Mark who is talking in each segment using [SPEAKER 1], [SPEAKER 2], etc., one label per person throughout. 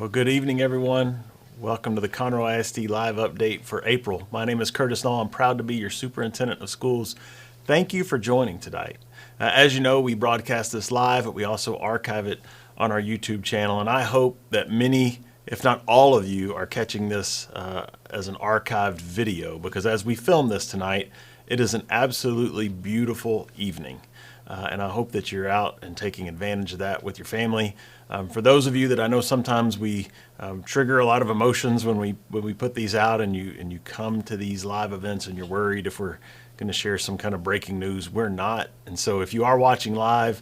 [SPEAKER 1] Well, good evening, everyone. Welcome to the Conroe ISD Live Update for April. My name is Curtis Nall. I'm proud to be your Superintendent of Schools. Thank you for joining tonight. As you know, we broadcast this live, but we also archive it on our YouTube channel, and I hope that many, if not all of you, are catching this as an archived video, because as we film this tonight, it is an absolutely beautiful evening. And I hope that you're out and taking advantage of that with your family. For those of you that I know sometimes we trigger a lot of emotions when we put these out, and you come to these live events and you're worried if we're going to share some kind of breaking news. We're not. And so if you are watching live,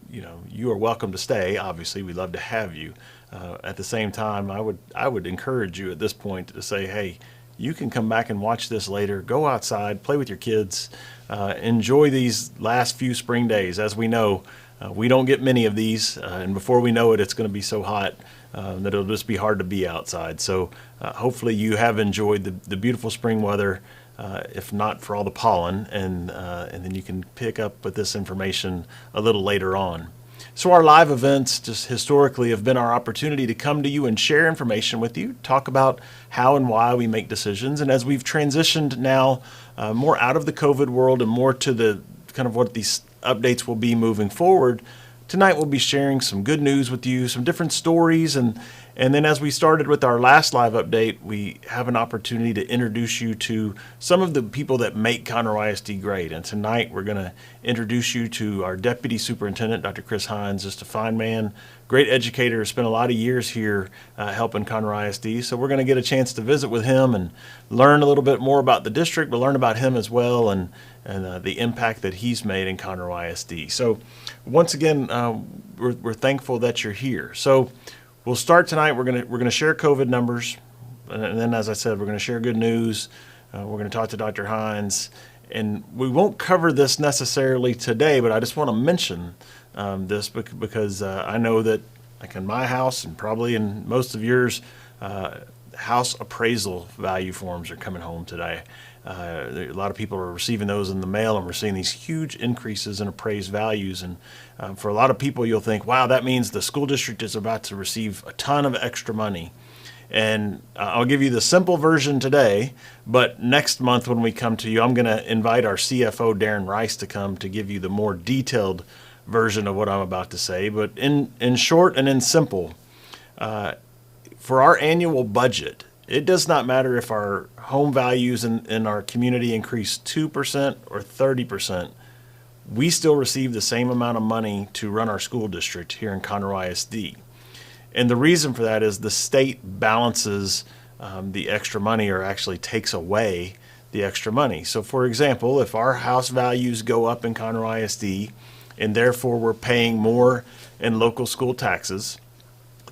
[SPEAKER 1] you are welcome to stay. Obviously, we'd love to have you. At the same time, I would encourage you at this point to say, hey, you can come back and watch this later. Go outside, play with your kids, enjoy these last few spring days. As we know, we don't get many of these, and before we know it, it's going to be so hot that it'll just be hard to be outside. So hopefully you have enjoyed the beautiful spring weather, if not for all the pollen, and then you can pick up with this information a little later on. So our live events just historically have been our opportunity to come to you and share information with you, talk about how and why we make decisions. And as we've transitioned now more out of the COVID world and more to the kind of what these updates will be moving forward, tonight we'll be sharing some good news with you, some different stories, and then as we started with our last live update, we have an opportunity to introduce you to some of the people that make Conroe ISD great. And tonight we're going to introduce you to our Deputy Superintendent, Dr. Chris Hines, just a fine man, great educator, spent a lot of years here helping Conroe ISD. So we're going to get a chance to visit with him and learn a little bit more about the district, but learn about him as well and the impact that he's made in Conroe ISD. So once again, we're thankful that you're here. So we'll start tonight. We're gonna share COVID numbers, and then, as I said, we're gonna share good news. We're gonna talk to Dr. Hines, and we won't cover this necessarily today, but I just want to mention this because I know that, like in my house and probably in most of yours, house appraisal value forms are coming home today. A lot of people are receiving those in the mail, and we're seeing these huge increases in appraised values. And for a lot of people, you'll think, wow, that means the school district is about to receive a ton of extra money. And I'll give you the simple version today, but next month when we come to you, I'm going to invite our CFO, Darren Rice, to come to give you the more detailed version of what I'm about to say. But in short and in simple, for our annual budget, it does not matter if our home values in our community increase 2% or 30%. We still receive the same amount of money to run our school district here in Conroe ISD. And the reason for that is the state balances the extra money, or actually takes away the extra money. So for example, if our house values go up in Conroe ISD and therefore we're paying more in local school taxes,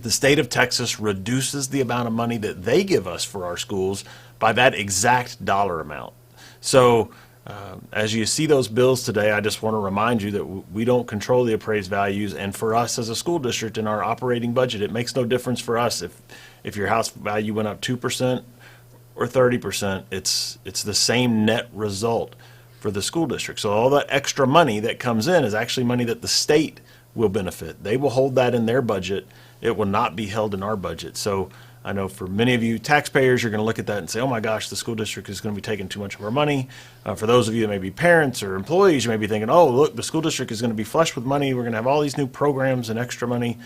[SPEAKER 1] the state of Texas reduces the amount of money that they give us for our schools by that exact dollar amount. So as you see those bills today, I just want to remind you that we don't control the appraised values. And for us as a school district in our operating budget, it makes no difference for us if your house value went up 2% or 30%. It's the same net result for the school district. So all that extra money that comes in is actually money that the state will benefit. They will hold that in their budget. It will not be held in our budget. So I know for many of you taxpayers, you're going to look at that and say, oh my gosh, the school district is going to be taking too much of our money. For those of you that may be parents or employees, you may be thinking, oh, look, the school district is going to be flush with money. We're going to have all these new programs and extra money.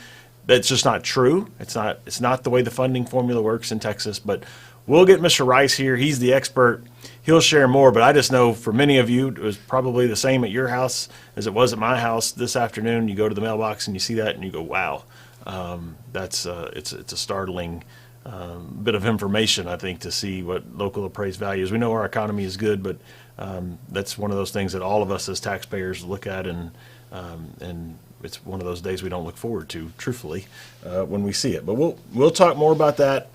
[SPEAKER 1] That's just not true. It's not the way the funding formula works in Texas. But we'll get Mr. Rice here. He's the expert. He'll share more. But I just know for many of you, it was probably the same at your house as it was at my house this afternoon. You go to the mailbox and you see that and you go, wow. It's a startling bit of information, I think, to see what local appraised values. We know our economy is good, but that's one of those things that all of us as taxpayers look at, and it's one of those days we don't look forward to, truthfully, when we see it. But we'll talk more about that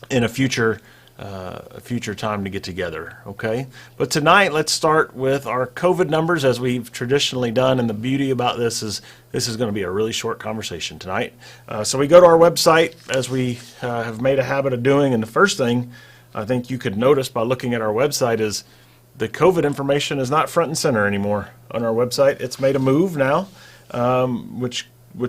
[SPEAKER 1] in a future time to get together, okay? But tonight, let's start with our COVID numbers, as we've traditionally done, and the beauty about this is going to be a really short conversation tonight. So we go to our website, as we have made a habit of doing, and the first thing I think you could notice by looking at our website is the COVID information is not front and center anymore on our website. It's made a move now, which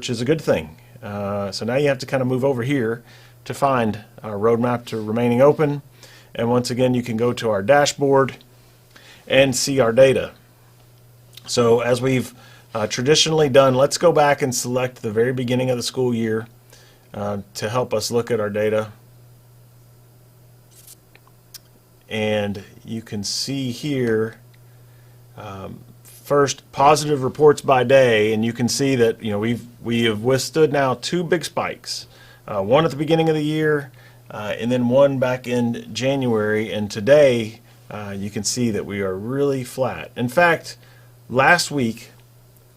[SPEAKER 1] is a good thing. So now you have to kind of move over here to find our roadmap to remaining open. And once again, you can go to our dashboard and see our data. So as we've traditionally done, let's go back and select the very beginning of the school year to help us look at our data. And you can see here first positive reports by day, and you can see that we have withstood now two big spikes, one at the beginning of the year and then one back in January, and today you can see that we are really flat. In fact, last week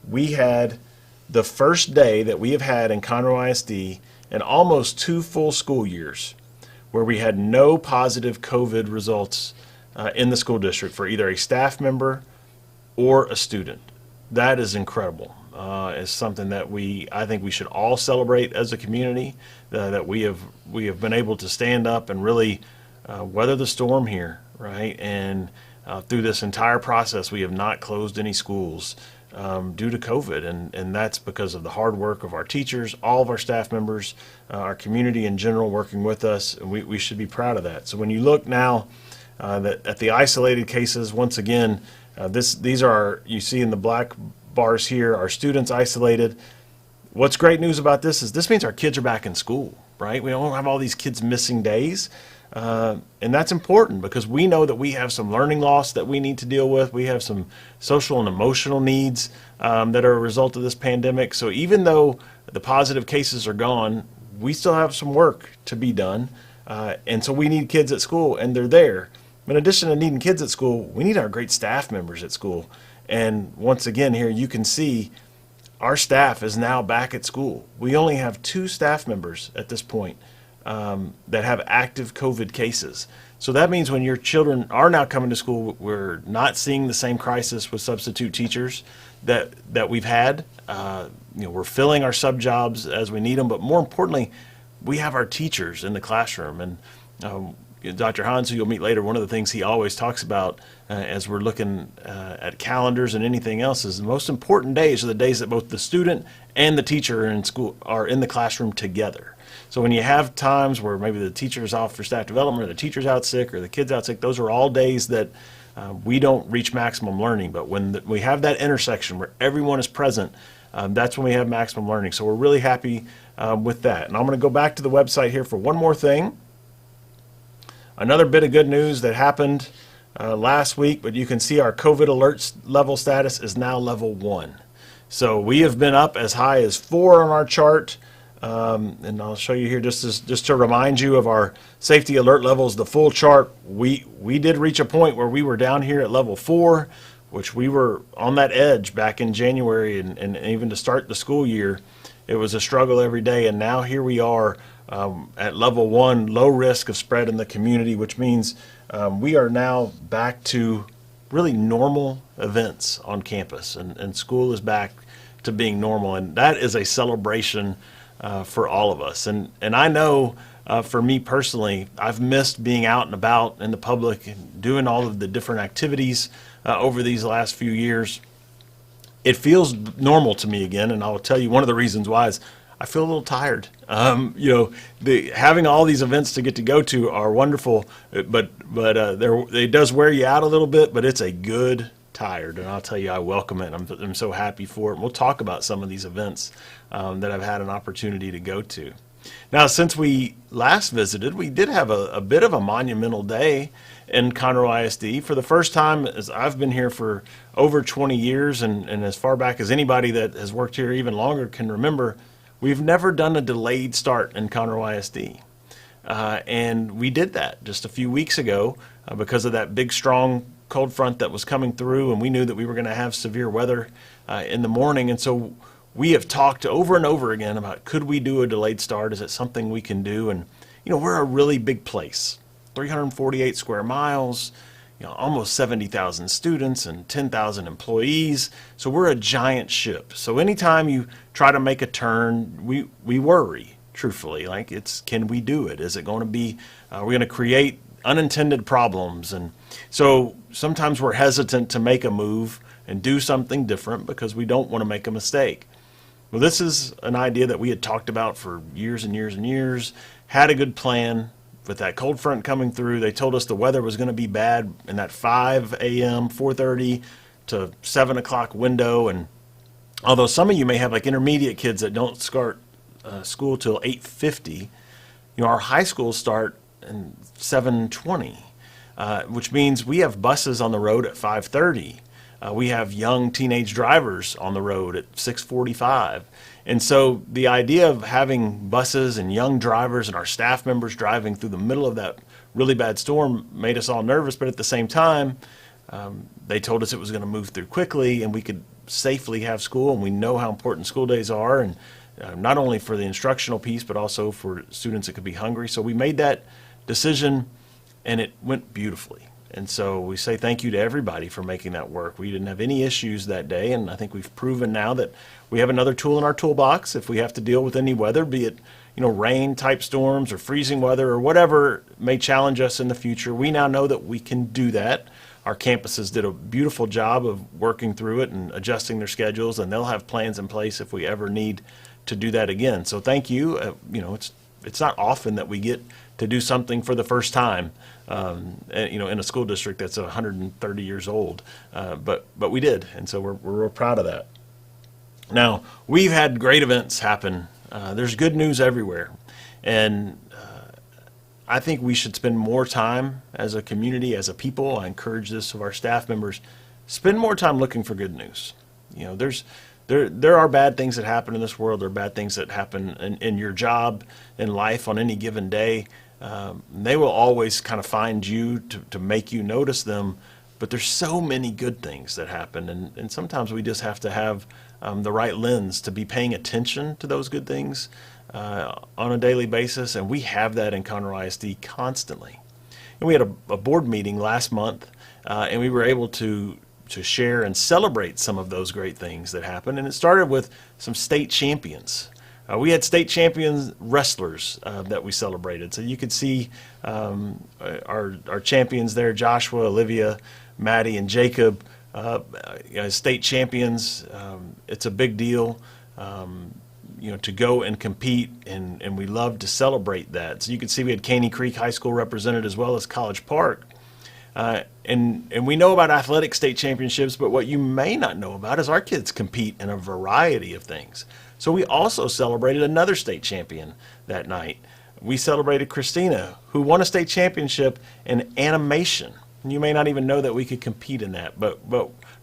[SPEAKER 1] we had the first day that we have had in Conroe ISD in almost 2 full school years where we had no positive COVID results in the school district for either a staff member or a student. That is incredible. It's something that I think we should all celebrate as a community, that we have been able to stand up and really weather the storm here, right? And through this entire process, we have not closed any schools due to COVID, and that's because of the hard work of our teachers, all of our staff members, our community in general working with us, and we should be proud of that. So when you look now at the isolated cases, once again, these are, you see in the black bars here, our students isolated. What's great news about this is this means our kids are back in school, right? We don't have all these kids missing days. And that's important because we know that we have some learning loss that we need to deal with. We have some social and emotional needs that are a result of this pandemic. So even though the positive cases are gone, we still have some work to be done. And so we need kids at school, and they're there. In addition to needing kids at school, we need our great staff members at school. And once again, here you can see our staff is now back at school. We only have 2 staff members at this point that have active COVID cases. So that means when your children are now coming to school, we're not seeing the same crisis with substitute teachers that we've had. We're filling our sub jobs as we need them, but more importantly, we have our teachers in the classroom. And Dr. Hines, who you'll meet later, one of the things he always talks about as we're looking at calendars and anything else is the most important days are the days that both the student and the teacher in school are in the classroom together. So when you have times where maybe the teacher's off for staff development or the teacher's out sick or the kid's out sick, those are all days that we don't reach maximum learning. But when we have that intersection where everyone is present, that's when we have maximum learning. So we're really happy with that. And I'm going to go back to the website here for one more thing. Another bit of good news that happened last week, but you can see our COVID alerts level status is now level 1. So we have been up as high as 4 on our chart, and I'll show you here just to remind you of our safety alert levels, the full chart. We did reach a point where we were down here at level 4, which we were on that edge back in January, and even to start the school year, it was a struggle every day, and now here we are at level 1, low risk of spread in the community, which means we are now back to really normal events on campus, and school is back to being normal, and that is a celebration for all of us. And I know for me personally, I've missed being out and about in the public and doing all of the different activities over these last few years. It feels normal to me again, and I'll tell you one of the reasons why is I feel a little tired. Having all these events to get to go to are wonderful, but it does wear you out a little bit, but it's a good tired, and I'll tell you, I welcome it. I'm so happy for it. And we'll talk about some of these events that I've had an opportunity to go to. Now, since we last visited, we did have a bit of a monumental day in Conroe ISD. For the first time, as I've been here for over 20 years, and as far back as anybody that has worked here even longer can remember, we've never done a delayed start in Conroe ISD. And we did that just a few weeks ago because of that big, strong cold front that was coming through, and we knew that we were going to have severe weather in the morning. And so we have talked over and over again about, could we do a delayed start? Is it something we can do? And, we're a really big place, 348 square miles, almost 70,000 students and 10,000 employees. So we're a giant ship. So anytime you try to make a turn, we worry, truthfully, like can we do it? Is it going to be, we're going to create unintended problems? And so sometimes we're hesitant to make a move and do something different because we don't want to make a mistake. Well, this is an idea that we had talked about for years and years and years, had a good plan. With that cold front coming through, they told us the weather was going to be bad in that 5 a.m., 4:30 to 7 o'clock window. And although some of you may have like intermediate kids that don't start school till 8:50, our high schools start at 7:20, which means we have buses on the road at 5:30. We have young teenage drivers on the road at 6:45. And so the idea of having buses and young drivers and our staff members driving through the middle of that really bad storm made us all nervous. But at the same time, they told us it was going to move through quickly and we could safely have school. And we know how important school days are, and not only for the instructional piece, but also for students that could be hungry. So we made that decision, and it went beautifully. And so we say thank you to everybody for making that work. We didn't have any issues that day, and I think we've proven now that we have another tool in our toolbox if we have to deal with any weather, be it rain type storms or freezing weather or whatever may challenge us in the future. We now know that we can do that. Our campuses did a beautiful job of working through it and adjusting their schedules, and they'll have plans in place if we ever need to do that again. So thank you. It's not often that we get to do something for the first time, in a school district that's 130 years old, but we did, and so we're real proud of that. Now, we've had great events happen. There's good news everywhere, and I think we should spend more time as a community, as a people. I encourage this of our staff members: spend more time looking for good news. There are bad things that happen in this world. There are bad things that happen in your job, in life, on any given day. They will always kind of find you to make you notice them. But there's so many good things that happen. And sometimes we just have to have the right lens to be paying attention to those good things on a daily basis. And we have that in Conroe ISD constantly. And we had a board meeting last month, and we were able to share and celebrate some of those great things that happened. And it started with some state champions. We had state champions wrestlers that we celebrated. So you could see our champions there: Joshua, Olivia, Maddie, and Jacob, state champions. It's a big deal, to go and compete, and we love to celebrate that. So you could see we had Caney Creek High School represented as well as College Park. And we know about athletic state championships, but what you may not know about is our kids compete in a variety of things. So we also celebrated another state champion that night. We celebrated Christina, who won a state championship in animation. And you may not even know that we could compete in that, but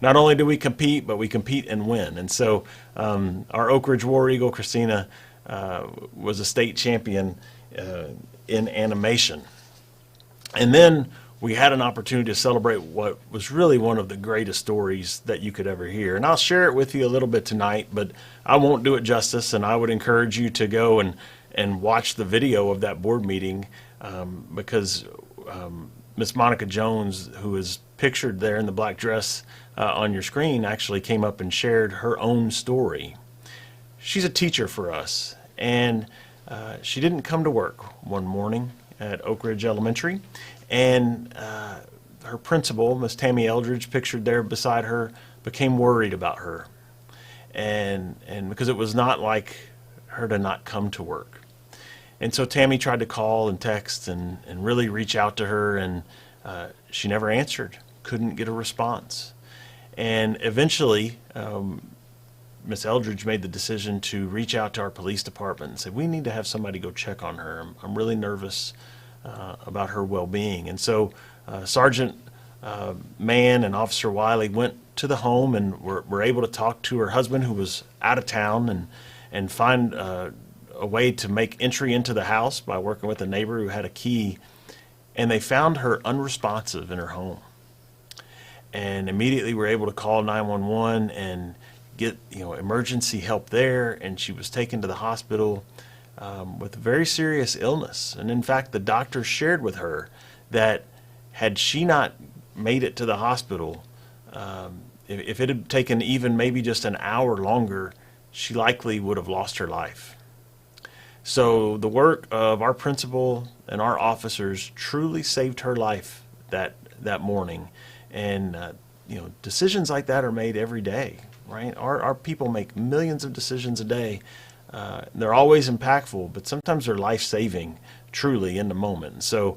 [SPEAKER 1] not only do we compete, but we compete and win. And so our Oak Ridge War Eagle, Christina, was a state champion in animation. And then we had an opportunity to celebrate what was really one of the greatest stories that you could ever hear. And I'll share it with you a little bit tonight, but I won't do it justice, and I would encourage you to go and watch the video of that board meeting, because Miss Monica Jones, who is pictured there in the black dress on your screen, actually came up and shared her own story. She's a teacher for us, and she didn't come to work one morning at Oak Ridge Elementary, and her principal, Miss Tammy Eldridge, pictured there beside her, became worried about her, and because it was not like her to not come to work. And so Tammy tried to call and text and really reach out to her, and she never answered, couldn't get a response. And eventually, Miss Eldridge made the decision to reach out to our police department and say, we need to have somebody go check on her. I'm really nervous about her well-being. And so Sergeant Mann and Officer Wiley went to the home and were able to talk to her husband, who was out of town, and find a way to make entry into the house by working with a neighbor who had a key. And they found her unresponsive in her home. And immediately were able to call 911 and get emergency help there. And she was taken to the hospital with a very serious illness. And in fact, the doctor shared with her that had she not made it to the hospital, if it had taken even maybe just an hour longer, she likely would have lost her life. So the work of our principal and our officers truly saved her life that morning. And decisions like that are made every day. right? Our people make millions of decisions a day. They're always impactful, but sometimes they're life-saving, truly, in the moment. So,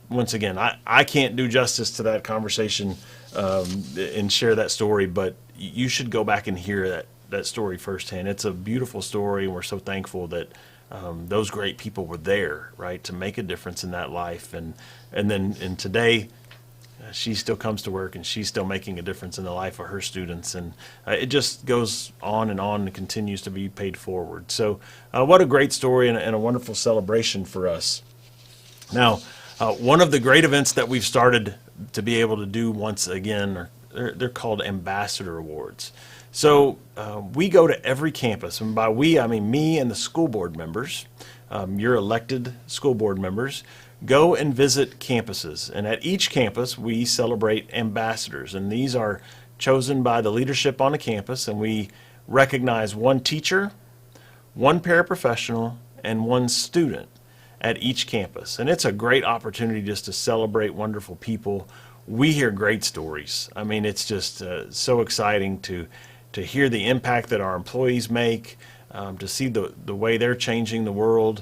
[SPEAKER 1] once again, I can't do justice to that conversation and share that story, but you should go back and hear that story firsthand. It's a beautiful story, and we're so thankful that those great people were there, right, to make a difference in that life. And today, she still comes to work, and she's still making a difference in the life of her students. And it just goes on and continues to be paid forward. So what a great story and a wonderful celebration for us. Now, one of the great events that we've started to be able to do once again, they're called Ambassador Awards. So we go to every campus, and by we, I mean me and the school board members, your elected school board members, go and visit campuses. And at each campus, we celebrate ambassadors. And these are chosen by the leadership on the campus, and we recognize one teacher, one paraprofessional, and one student at each campus. And it's a great opportunity just to celebrate wonderful people. We hear great stories. I mean, it's just so exciting to hear the impact that our employees make, to see the way they're changing the world,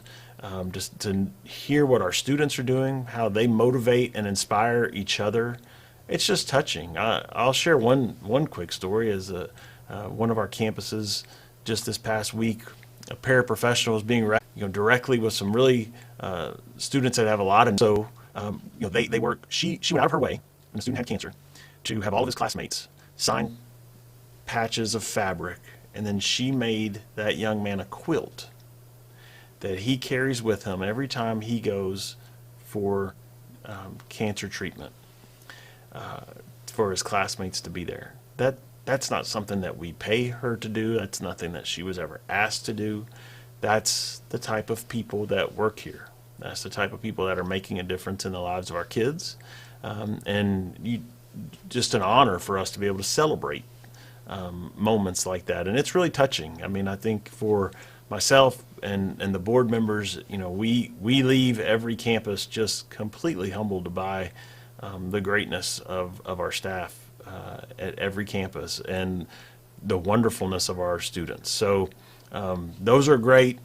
[SPEAKER 1] just to hear what our students are doing, how they motivate and inspire each other. It's just touching. I'll share one quick story. As one of our campuses just this past week, a paraprofessional was being directly with some really students that have a lot of, so they work. She went out of her way, and the student had cancer, to have all of his classmates sign patches of fabric, and then she made that young man a quilt that he carries with him every time he goes for cancer treatment, for his classmates to be there. That's not something that we pay her to do. That's nothing that she was ever asked to do. That's the type of people that work here. That's the type of people that are making a difference in the lives of our kids. Just an honor for us to be able to celebrate moments like that. And it's really touching. I mean, I think for myself and the board members, we leave every campus just completely humbled by the greatness of our staff at every campus and the wonderfulness of our students. So those are great.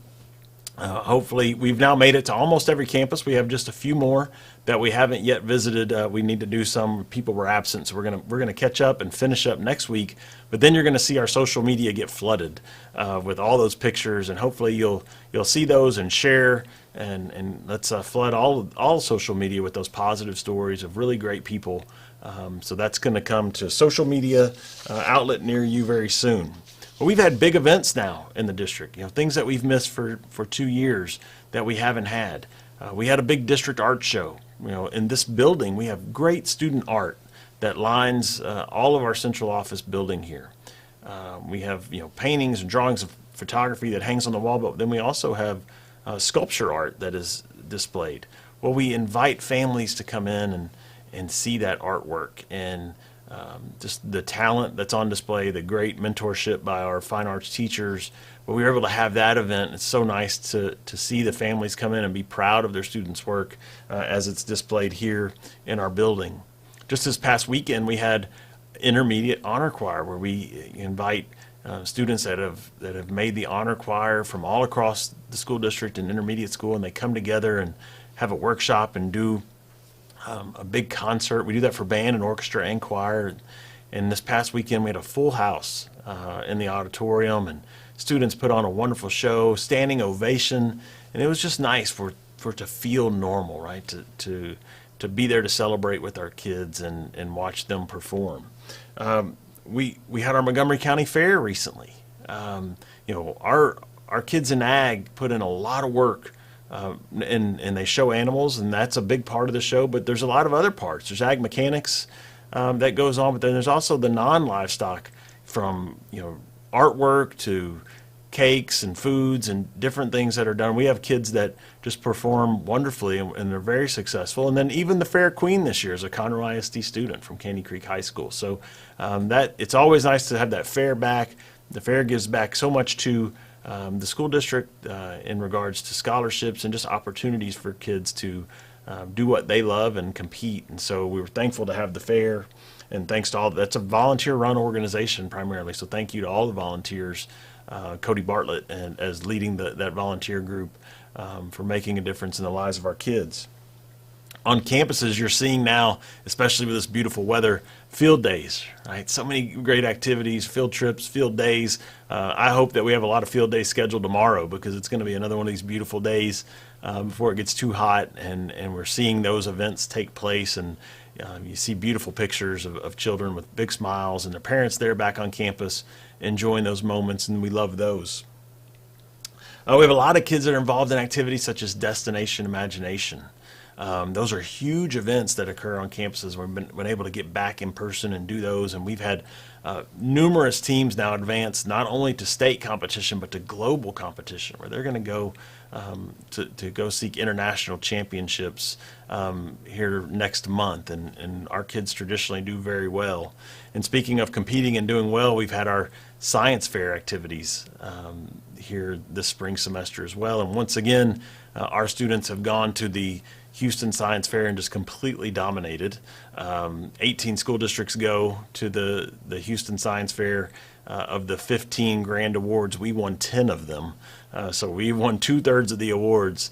[SPEAKER 1] Hopefully, we've now made it to almost every campus. We have just a few more that we haven't yet visited. We need to do some. People were absent, so we're gonna catch up and finish up next week. But then you're gonna see our social media get flooded with all those pictures, and hopefully you'll see those and share. And let's flood all social media with those positive stories of really great people. So that's going to come to social media outlet near you very soon. But we've had big events now in the district, things that we've missed for 2 years that we haven't had. We had a big district art show. In this building, we have great student art that lines all of our central office building here. We have paintings and drawings of photography that hangs on the wall, but then we also have sculpture art that is displayed. Well, we invite families to come in and see that artwork and just the talent that's on display, the great mentorship by our fine arts teachers. But we were able to have that event. It's so nice to see the families come in and be proud of their students' work as it's displayed here in our building. Just this past weekend, we had intermediate honor choir where we invite students that have made the honor choir from all across the school district and intermediate school, and they come together and have a workshop and do a big concert. We do that for band and orchestra and choir. And this past weekend, we had a full house in the auditorium, and students put on a wonderful show, standing ovation, and it was just nice for it to feel normal, right? To be there to celebrate with our kids and watch them perform. We had our Montgomery County Fair recently. Our kids in ag put in a lot of work. And they show animals, and that's a big part of the show, but there's a lot of other parts. There's ag mechanics that goes on, but then there's also the non-livestock, from artwork to cakes and foods and different things that are done. We have kids that just perform wonderfully, and they're very successful. And then even the Fair Queen this year is a Conroe Isd student from Caney Creek High School. So that it's always nice to have that fair back. The fair gives back so much to the school district in regards to scholarships and just opportunities for kids to do what they love and compete. And so we were thankful to have the fair, and thanks to all, that's a volunteer-run organization primarily, so thank you to all the volunteers, Cody Bartlett and as leading that volunteer group, for making a difference in the lives of our kids. On campuses, you're seeing now, especially with this beautiful weather, field days, right? So many great activities, field trips, field days. I hope that we have a lot of field days scheduled tomorrow, because it's going to be another one of these beautiful days before it gets too hot, and we're seeing those events take place, and you see beautiful pictures of children with big smiles and their parents there back on campus enjoying those moments, and we love those. We have a lot of kids that are involved in activities such as Destination Imagination. Those are huge events that occur on campuses. We've been able to get back in person and do those, and we've had numerous teams now advance not only to state competition but to global competition, where they're going to go to go seek international championships here next month, and our kids traditionally do very well. And speaking of competing and doing well, we've had our science fair activities here this spring semester as well, and once again our students have gone to the Houston Science Fair and just completely dominated. 18 school districts go to the Houston Science Fair. Of the 15 grand awards, we won 10 of them. So we won 2/3 of the awards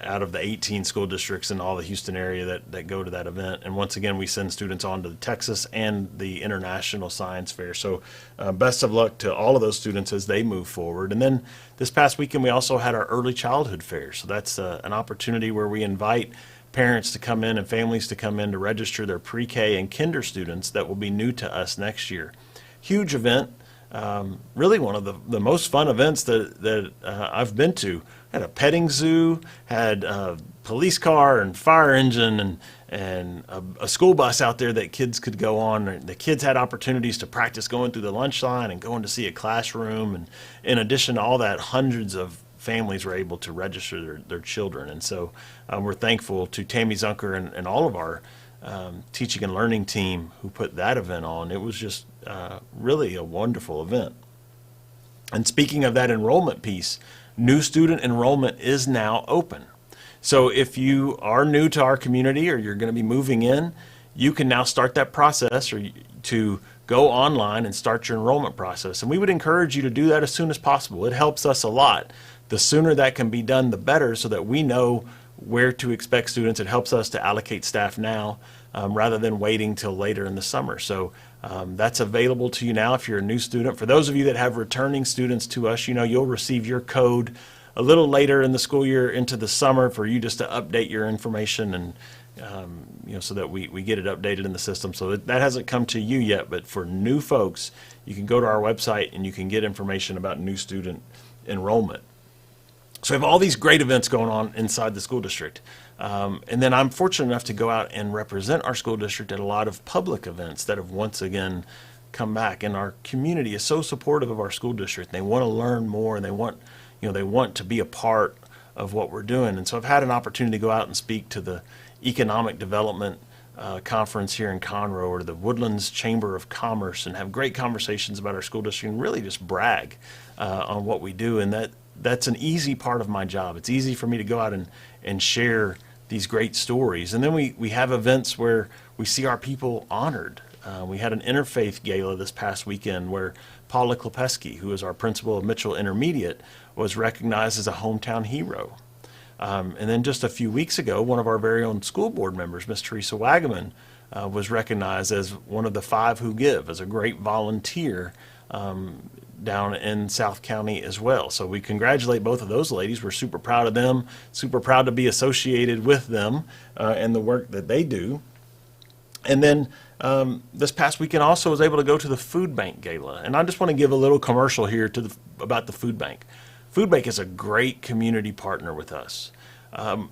[SPEAKER 1] out of the 18 school districts in all the Houston area that go to that event. And once again, we send students on to the Texas and the International Science Fair. So best of luck to all of those students as they move forward. And then this past weekend, we also had our early childhood fair. So that's an opportunity where we invite parents to come in and families to come in to register their pre-K and kinder students that will be new to us next year. Huge event. Really one of the most fun events that I've been to. Had a petting zoo, had a police car and fire engine, and a school bus out there that kids could go on. The kids had opportunities to practice going through the lunch line and going to see a classroom. And in addition to all that, hundreds of families were able to register their children. And so we're thankful to Tammy Zunker and all of our teaching and learning team who put that event on. It was just really a wonderful event. And speaking of that enrollment piece, new student enrollment is now open. So if you are new to our community or you're going to be moving in, you can now start that process or to go online and start your enrollment process. And we would encourage you to do that as soon as possible. It helps us a lot. The sooner that can be done, the better, so that we know where to expect students. It helps us to allocate staff now rather than waiting till later in the summer. So that's available to you now if you're a new student. For those of you that have returning students to us, you'll receive your code a little later in the school year into the summer for you just to update your information, and so that we get it updated in the system. So that hasn't come to you yet, but for new folks, you can go to our website and you can get information about new student enrollment. So we have all these great events going on inside the school district. And then I'm fortunate enough to go out and represent our school district at a lot of public events that have once again come back. And our community is so supportive of our school district. They want to learn more, and they want to be a part of what we're doing. And so I've had an opportunity to go out and speak to the Economic Development Conference here in Conroe, or the Woodlands Chamber of Commerce, and have great conversations about our school district and really just brag on what we do. And that's an easy part of my job. It's easy for me to go out and share these great stories. And then we have events where we see our people honored. We had an interfaith gala this past weekend where Paula Klepeski, who is our principal of Mitchell Intermediate, was recognized as a hometown hero. And then just a few weeks ago, one of our very own school board members, Miss Teresa Wagaman, was recognized as one of the 5 who give, as a great volunteer down in South County as well. So we congratulate both of those ladies. We're super proud of them, super proud to be associated with them and the work that they do. And then this past weekend also was able to go to the Food Bank Gala. And I just want to give a little commercial here about the Food Bank. Food Bank is a great community partner with us.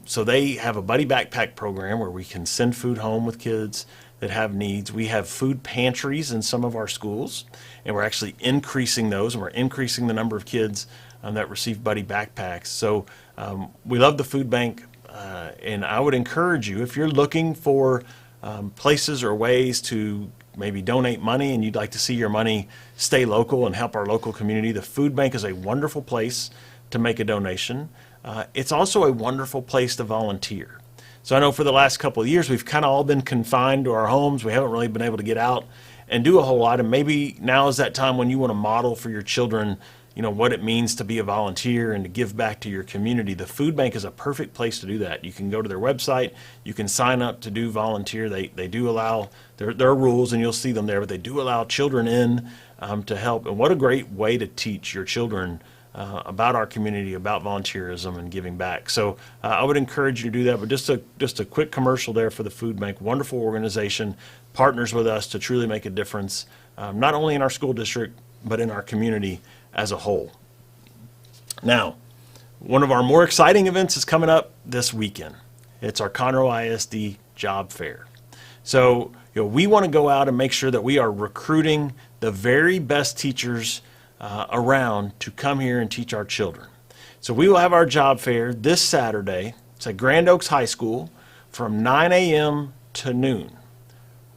[SPEAKER 1] So they have a buddy backpack program where we can send food home with kids that have needs. We have food pantries in some of our schools, and we're actually increasing those, and we're increasing the number of kids that receive buddy backpacks. So we love the Food Bank, and I would encourage you, if you're looking for places or ways to maybe donate money and you'd like to see your money stay local and help our local community, the Food Bank is a wonderful place to make a donation. it's also a wonderful place to volunteer. So I know for the last couple of years, we've kind of all been confined to our homes. We haven't really been able to get out and do a whole lot. And maybe now is that time when you want to model for your children, what it means to be a volunteer and to give back to your community. The food bank is a perfect place to do that. You can go to their website. You can sign up to do volunteer. They do allow, there are rules and you'll see them there, but they do allow children in to help. And what a great way to teach your children about our community, about volunteerism and giving back. So I would encourage you to do that. But just a quick commercial there for the food bank. Wonderful organization, partners with us to truly make a difference, not only in our school district, but in our community as a whole. Now, one of our more exciting events is coming up this weekend. It's our Conroe ISD Job Fair. So we want to go out and make sure that we are recruiting the very best teachers around to come here and teach our children. So we will have our job fair this Saturday. It's at Grand Oaks High School from 9 a.m. to noon.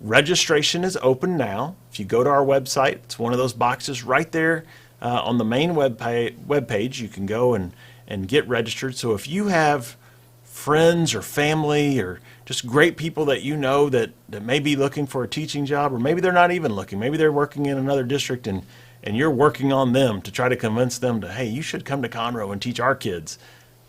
[SPEAKER 1] Registration is open now. If you go to our website, it's one of those boxes right there on the main web page. You can go and get registered. So if you have friends or family or just great people that that may be looking for a teaching job, or maybe they're not even looking, maybe they're working in another district and you're working on them to try to convince them to, hey, you should come to Conroe and teach our kids.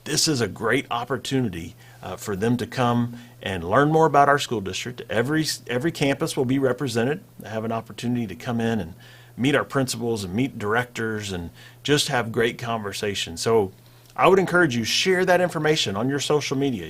[SPEAKER 1] This is a great opportunity for them to come and learn more about our school district. Every campus will be represented. They have an opportunity to come in and meet our principals and meet directors and just have great conversations. So I would encourage you, share that information on your social media.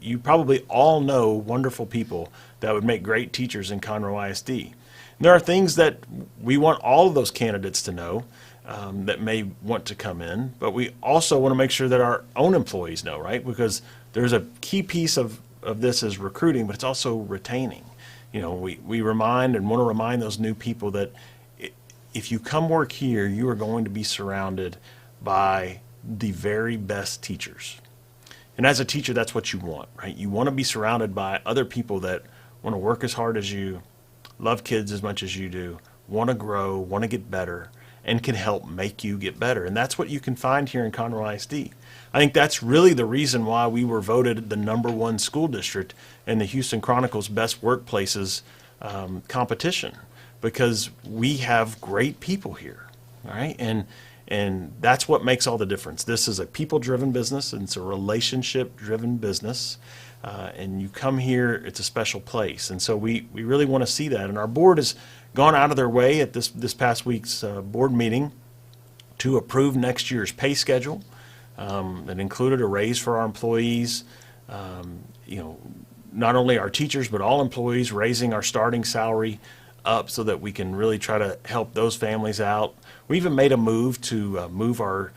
[SPEAKER 1] You probably all know wonderful people that would make great teachers in Conroe ISD. There are things that we want all of those candidates to know that may want to come in, but we also want to make sure that our own employees know, right? Because there's a key piece of this is recruiting, but it's also retaining. We remind and want to remind those new people that if you come work here, you are going to be surrounded by the very best teachers. And as a teacher, that's what you want, right? You want to be surrounded by other people that want to work as hard as you, love kids as much as you do, want to grow, want to get better, and can help make you get better. And that's what you can find here in Conroe ISD. I think that's really the reason why we were voted the #1 school district in the Houston Chronicle's Best Workplaces competition, because we have great people here, all right? And that's what makes all the difference. This is a people-driven business, and it's a relationship-driven business. And you come here, it's a special place. And so we really want to see that. And our board has gone out of their way at this past week's board meeting to approve next year's pay schedule. That included a raise for our employees, not only our teachers, but all employees, raising our starting salary up so that we can really try to help those families out. We even made a move to move our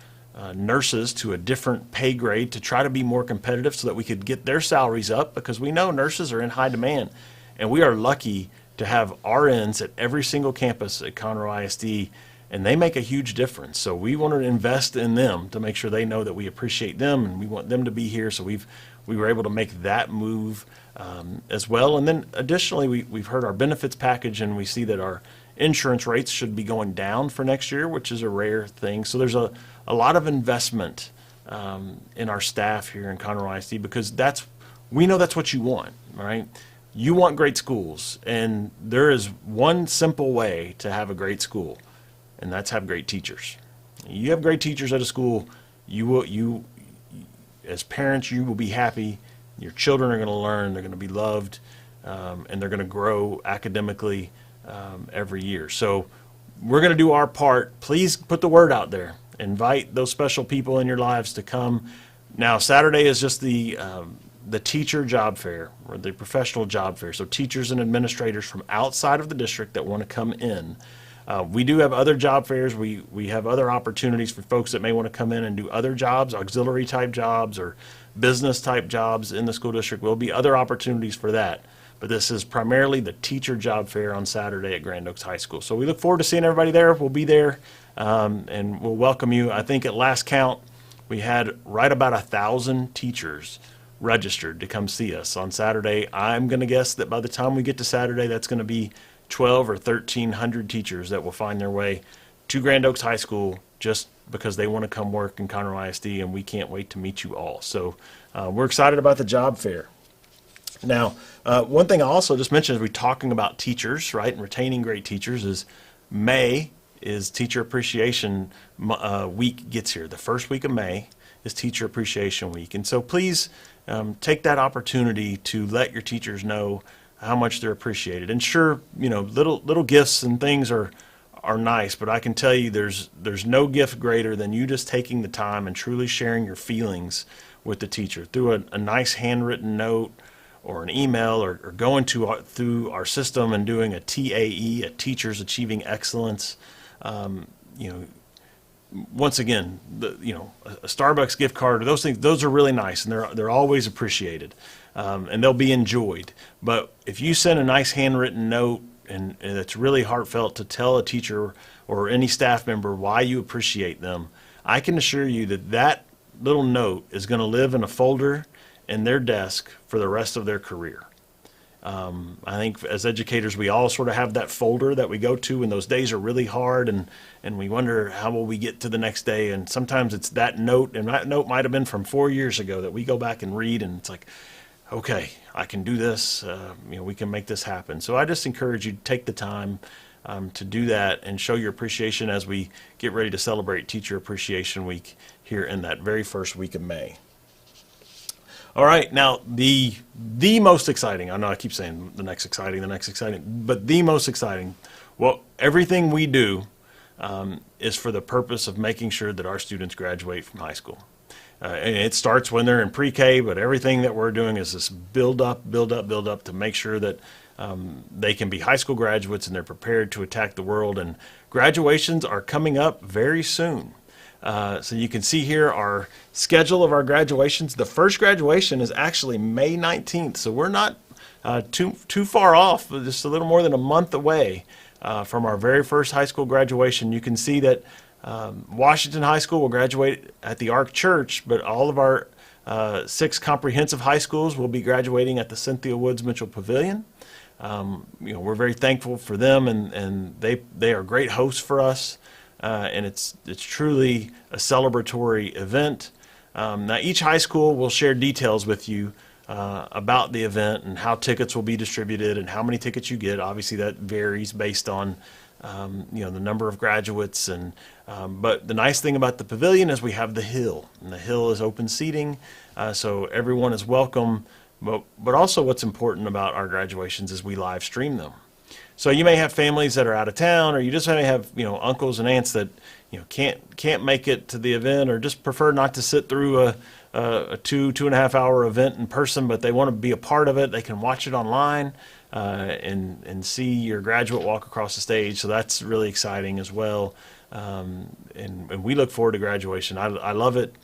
[SPEAKER 1] nurses to a different pay grade to try to be more competitive so that we could get their salaries up, because we know nurses are in high demand. And we are lucky to have RNs at every single campus at Conroe ISD, and they make a huge difference. So we want to invest in them to make sure they know that we appreciate them and we want them to be here. So we were able to make that move as well. And then additionally, we've heard our benefits package, and we see that our insurance rates should be going down for next year, which is a rare thing. So there's a lot of investment in our staff here in Conroe ISD, because we know that's what you want, all right? You want great schools, and there is one simple way to have a great school, and that's have great teachers. You have great teachers at a school, you as parents, you will be happy. Your children are going to learn, they're going to be loved, and they're going to grow academically every year. So we're going to do our part. Please put the word out there. Invite those special people in your lives to come. Now, Saturday is just the teacher job fair, or the professional job fair. So teachers and administrators from outside of the district that want to come in. We do have other job fairs. We have other opportunities for folks that may want to come in and do other jobs, auxiliary type jobs or business type jobs in the school district. Will be other opportunities for that. But this is primarily the teacher job fair on Saturday at Grand Oaks High School. So we look forward to seeing everybody there. We'll be there, and we'll welcome you. I think at last count, we had right about 1,000 teachers registered to come see us on Saturday. I'm going to guess that by the time we get to Saturday, that's going to be 12 or 1,300 teachers that will find their way to Grand Oaks High School just because they want to come work in Conroe ISD, and we can't wait to meet you all. So we're excited about the job fair. Now, one thing I also just mentioned as we're talking about teachers, right, and retaining great teachers, is May is Teacher Appreciation Week gets here. The first week of May is Teacher Appreciation Week. And so please take that opportunity to let your teachers know how much they're appreciated. And sure, little gifts and things are nice, but I can tell you there's no gift greater than you just taking the time and truly sharing your feelings with the teacher through a nice handwritten note or an email, or going through our system and doing a TAE, a Teachers Achieving Excellence. Once again, a Starbucks gift card, or those things, those are really nice, and they're always appreciated, and they'll be enjoyed. But if you send a nice handwritten note and it's really heartfelt to tell a teacher or any staff member why you appreciate them, I can assure you that little note is going to live in a folder in their desk for the rest of their career. I think as educators, we all sort of have that folder that we go to when those days are really hard, and we wonder how will we get to the next day. And sometimes it's that note, and that note might have been from 4 years ago, that we go back and read, and it's like, okay, I can do this. We can make this happen. So I just encourage you to take the time to do that and show your appreciation as we get ready to celebrate Teacher Appreciation Week here in that very first week of May. All right, now the most exciting, I know I keep saying the next exciting, but the most exciting, well, everything we do is for the purpose of making sure that our students graduate from high school. And it starts when they're in pre-K, but everything that we're doing is this build up to make sure that they can be high school graduates and they're prepared to attack the world. And graduations are coming up very soon. So you can see here our schedule of our graduations. The first graduation is actually May 19th, so we're not too far off, just a little more than a month away from our very first high school graduation. You can see that Washington High School will graduate at the Ark Church, but all of our 6 comprehensive high schools will be graduating at the Cynthia Woods Mitchell Pavilion. We're very thankful for them, and they are great hosts for us. And it's truly a celebratory event. Now, each high school will share details with you about the event and how tickets will be distributed and how many tickets you get. Obviously, that varies based on the number of graduates. But the nice thing about the pavilion is we have the hill, and the hill is open seating, so everyone is welcome. But also, what's important about our graduations is we live stream them. So you may have families that are out of town, or you just may have uncles and aunts that can't make it to the event, or just prefer not to sit through a 2.5 hour event in person, but they want to be a part of it. They can watch it online and see your graduate walk across the stage. So that's really exciting as well. And we look forward to graduation. I love it.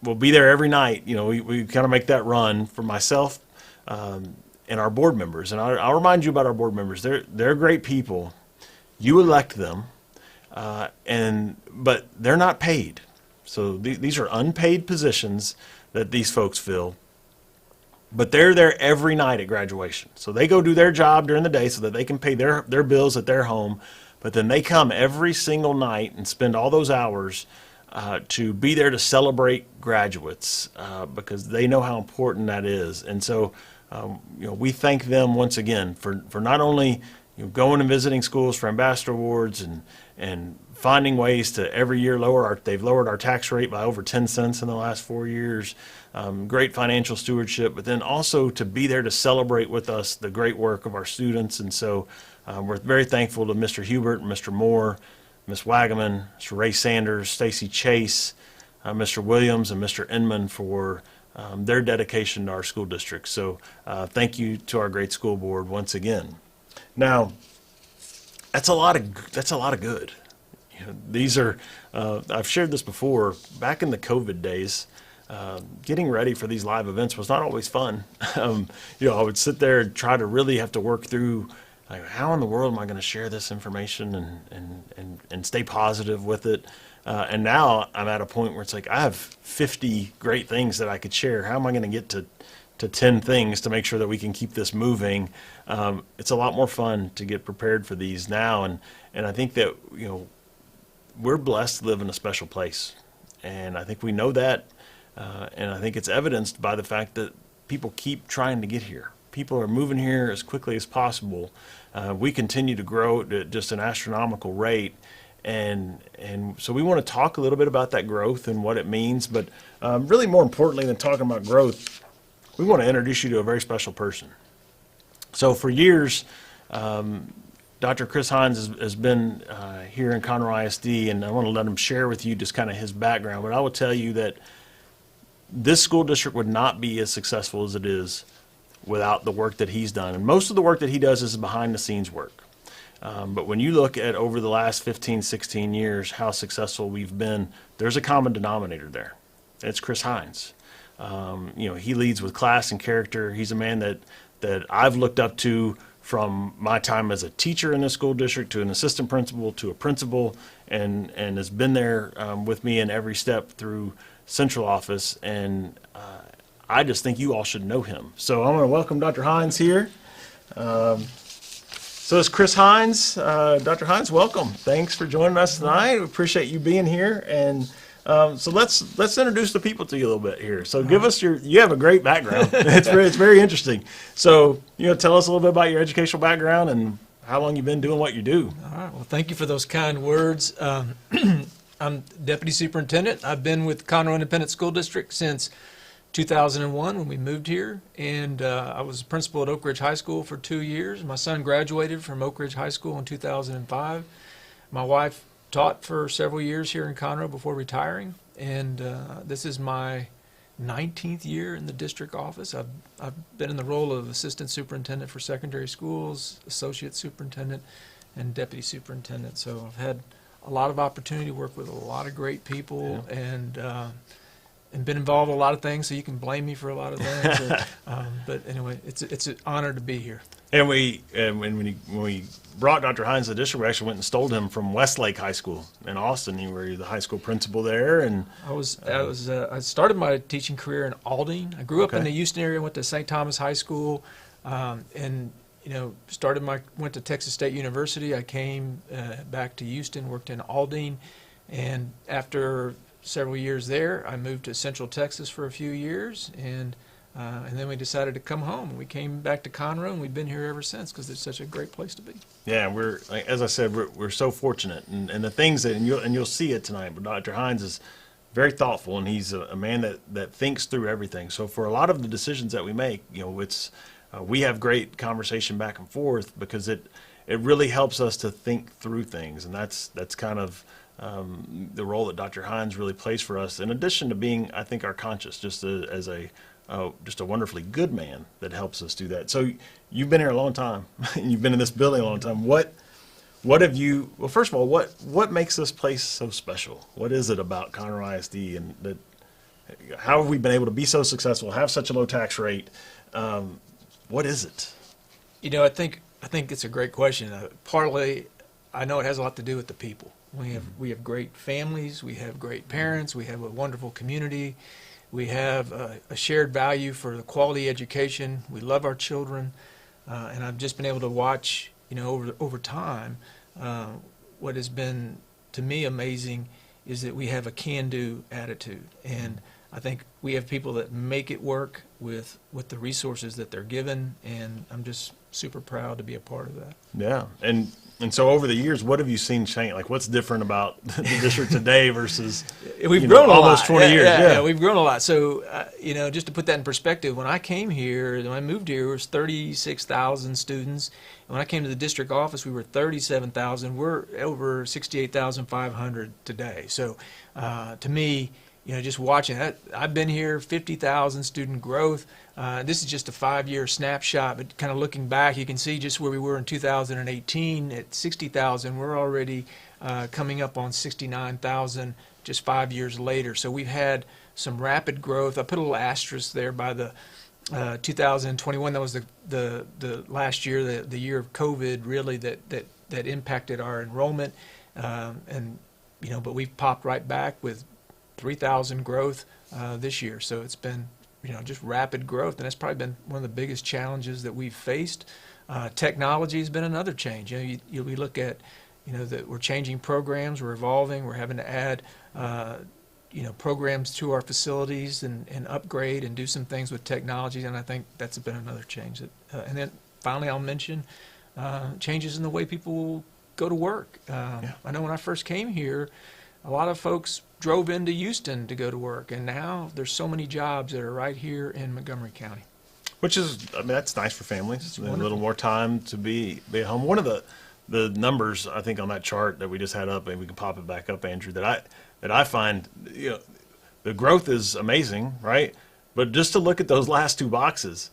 [SPEAKER 1] We'll be there every night. We kind of make that run for myself. And our board members, and I'll remind you about our board members. They're great people. You elect them, but they're not paid. So these are unpaid positions that these folks fill. But they're there every night at graduation. So they go do their job during the day so that they can pay their bills at their home. But then they come every single night and spend all those hours to be there to celebrate graduates because they know how important that is. And so we thank them once again for not only going and visiting schools for ambassador awards and finding ways to every year they've lowered our tax rate by over 10 cents in the last 4 years, great financial stewardship, but then also to be there to celebrate with us the great work of our students. And so we're very thankful to Mr. Hubert and Mr. Moore, Ms. Wagaman, Mr. Ray Sanders, Stacy Chase, Mr. Williams, and Mr. Inman for their dedication to our school district. So thank you to our great school board once again. Now, that's a lot of good. These are I've shared this before. Back in the COVID days, getting ready for these live events was not always fun. I would sit there and try to really have to work through how in the world am I going to share this information and stay positive with it. And now I'm at a point where it's like I have 50 great things that I could share. How am I going to get to 10 things to make sure that we can keep this moving? It's a lot more fun to get prepared for these now. And I think that, we're blessed to live in a special place. And I think we know that. And I think it's evidenced by the fact that people keep trying to get here. People are moving here as quickly as possible. We continue to grow at just an astronomical rate. And so we want to talk a little bit about that growth and what it means. But really more importantly than talking about growth, we want to introduce you to a very special person. So for years, Dr. Chris Hines has been here in Conroe ISD, and I want to let him share with you just kind of his background. But I will tell you that this school district would not be as successful as it is without the work that he's done. And most of the work that he does is behind-the-scenes work. But when you look at over the last 15, 16 years, how successful we've been, there's a common denominator there. It's Chris Hines. He leads with class and character. He's a man that I've looked up to from my time as a teacher in the school district to an assistant principal to a principal, and has been there with me in every step through central office. And I just think you all should know him. So I'm going to welcome Dr. Hines here. So it's Chris Hines. Dr. Hines, welcome. Thanks for joining us tonight. We appreciate you being here. And so let's introduce the people to you a little bit here. So give us you have a great background. It's very interesting. So, tell us a little bit about your educational background and how long you've been doing what you do.
[SPEAKER 2] All right. Well, thank you for those kind words. I'm Deputy Superintendent. I've been with Conroe Independent School District since 2001 when we moved here, and I was principal at Oak Ridge High School for 2 years. My son graduated from Oak Ridge High School in 2005. My wife taught for several years here in Conroe before retiring, and this is my 19th year in the district office. I've been in the role of assistant superintendent for secondary schools, associate superintendent, and deputy superintendent. So I've had a lot of opportunity to work with a lot of great people, and been involved in a lot of things, so you can blame me for a lot of things. But anyway, it's an honor to be here.
[SPEAKER 1] And when we brought Dr. Hines to the district, we actually went and stole him from Westlake High School in Austin. You were the high school principal there, and
[SPEAKER 2] I started my teaching career in Aldine. I grew up in the Houston area, went to St. Thomas High School, and went to Texas State University. I came back to Houston, worked in Aldine, and after several years there, I moved to Central Texas for a few years, and then we decided to come home. We came back to Conroe, and we've been here ever since because it's such a great place to be.
[SPEAKER 1] Yeah, as I said, we're so fortunate, and the things that and you'll see it tonight. But Dr. Hines is very thoughtful, and he's a man that thinks through everything. So for a lot of the decisions that we make, it's we have great conversation back and forth because it really helps us to think through things, and that's kind of the role that Dr. Hines really plays for us, in addition to being, I think, our conscience, just as a wonderfully good man that helps us do that. So you've been here a long time, and you've been in this building a long time. What have you? Well, first of all, what makes this place so special? What is it about Conroe ISD, and how have we been able to be so successful, have such a low tax rate? What is it?
[SPEAKER 2] I think it's a great question. Partly, I know it has a lot to do with the people. We have great families, we have great parents, we have a wonderful community, we have a shared value for the quality education. We love our children, and I've just been able to watch, over time, what has been to me amazing is that we have a can-do attitude, and I think we have people that make it work with the resources that they're given, and I'm just super proud to be a part of that.
[SPEAKER 1] Yeah, and so over the years, what have you seen change? Like, what's different about the district today versus
[SPEAKER 2] we've grown
[SPEAKER 1] almost
[SPEAKER 2] a lot.
[SPEAKER 1] 20 years?
[SPEAKER 2] Yeah, we've grown a lot. So, just to put that in perspective, when I came here, when I moved here, it was 36,000 students. And when I came to the district office, we were 37,000. We're over 68,500 today. So, to me, just watching that, I've been here, 50,000 student growth. This is just a 5-year snapshot, but kind of looking back, you can see just where we were in 2018 at 60,000. We're already coming up on 69,000 just 5 years later. So we've had some rapid growth. I put a little asterisk there by the 2021. That was the last year, the year of COVID, really that impacted our enrollment. But we've popped right back with 3,000 growth this year. So it's been just rapid growth, and that's probably been one of the biggest challenges that we've faced. Technology has been another change. We look at that we're changing programs, we're evolving, we're having to add programs to our facilities and upgrade and do some things with technology, and I think that's been another change. And then finally, I'll mention changes in the way people go to work. I know when I first came here, a lot of folks drove into Houston to go to work, and now there's so many jobs that are right here in Montgomery County.
[SPEAKER 1] Which is, that's nice for families. A little more time to be at home. One of the numbers, I think, on that chart that we just had up, and we can pop it back up, Andrew, that I find, the growth is amazing, right? But just to look at those last two boxes,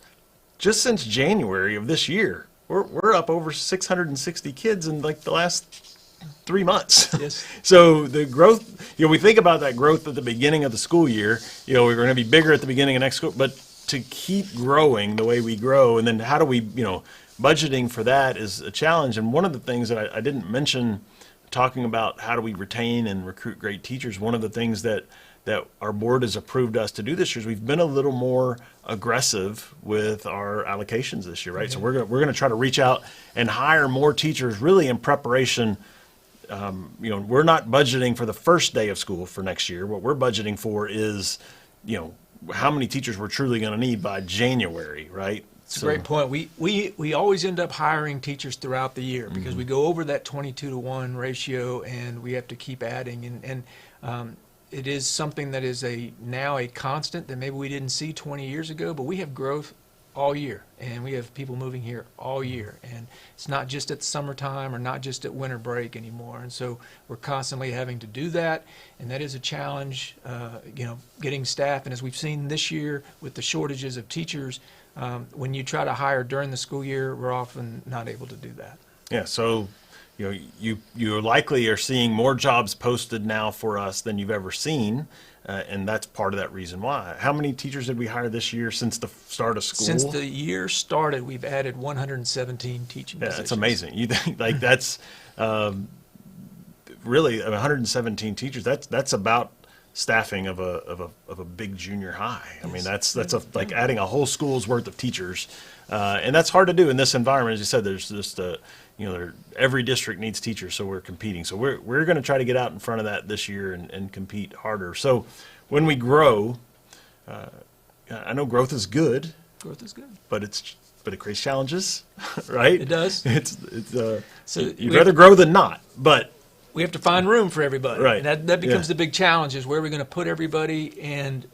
[SPEAKER 1] just since January of this year, we're up over 660 kids in like the last 3 months.
[SPEAKER 2] Yes.
[SPEAKER 1] So the growth, we think about that growth at the beginning of the school year, we're going to be bigger at the beginning of next school, but to keep growing the way we grow, and then how do we, budgeting for that is a challenge. And one of the things that I didn't mention, talking about how do we retain and recruit great teachers, one of the things that our board has approved us to do this year is we've been a little more aggressive with our allocations this year, right?
[SPEAKER 2] Mm-hmm.
[SPEAKER 1] So we're going to try to reach out and hire more teachers really in preparation. We're not budgeting for the first day of school for next year. What we're budgeting for is, how many teachers we're truly going to need by January, right?
[SPEAKER 2] It's a great point. We always end up hiring teachers throughout the year because we go over that 22-to-1 ratio, and we have to keep adding. And it is something that is now a constant that maybe we didn't see 20 years ago, but we have growth all year, and we have people moving here all year. And it's not just at summertime or not just at winter break anymore. And so we're constantly having to do that, and that is a challenge, getting staff. And as we've seen this year with the shortages of teachers, when you try to hire during the school year, we're often not able to do that.
[SPEAKER 1] Yeah, so you likely are seeing more jobs posted now for us than you've ever seen, and that's part of that reason why. How many teachers did we hire this year since the start of school?
[SPEAKER 2] Since the year started, we've added 117 teaching positions.
[SPEAKER 1] That's amazing. You think that's really 117 teachers. That's about staffing of a big junior high. I mean, that's like adding a whole school's worth of teachers, and that's hard to do in this environment. As you said, there's just every district needs teachers, so we're competing. So we're going to try to get out in front of that this year and compete harder. So when we grow, I know growth is good.
[SPEAKER 2] Growth is good,
[SPEAKER 1] but it creates challenges, right?
[SPEAKER 2] It does.
[SPEAKER 1] So you'd rather grow than not, but
[SPEAKER 2] we have to find room for everybody.
[SPEAKER 1] Right.
[SPEAKER 2] And that becomes the big challenge, is where we're going to put everybody, and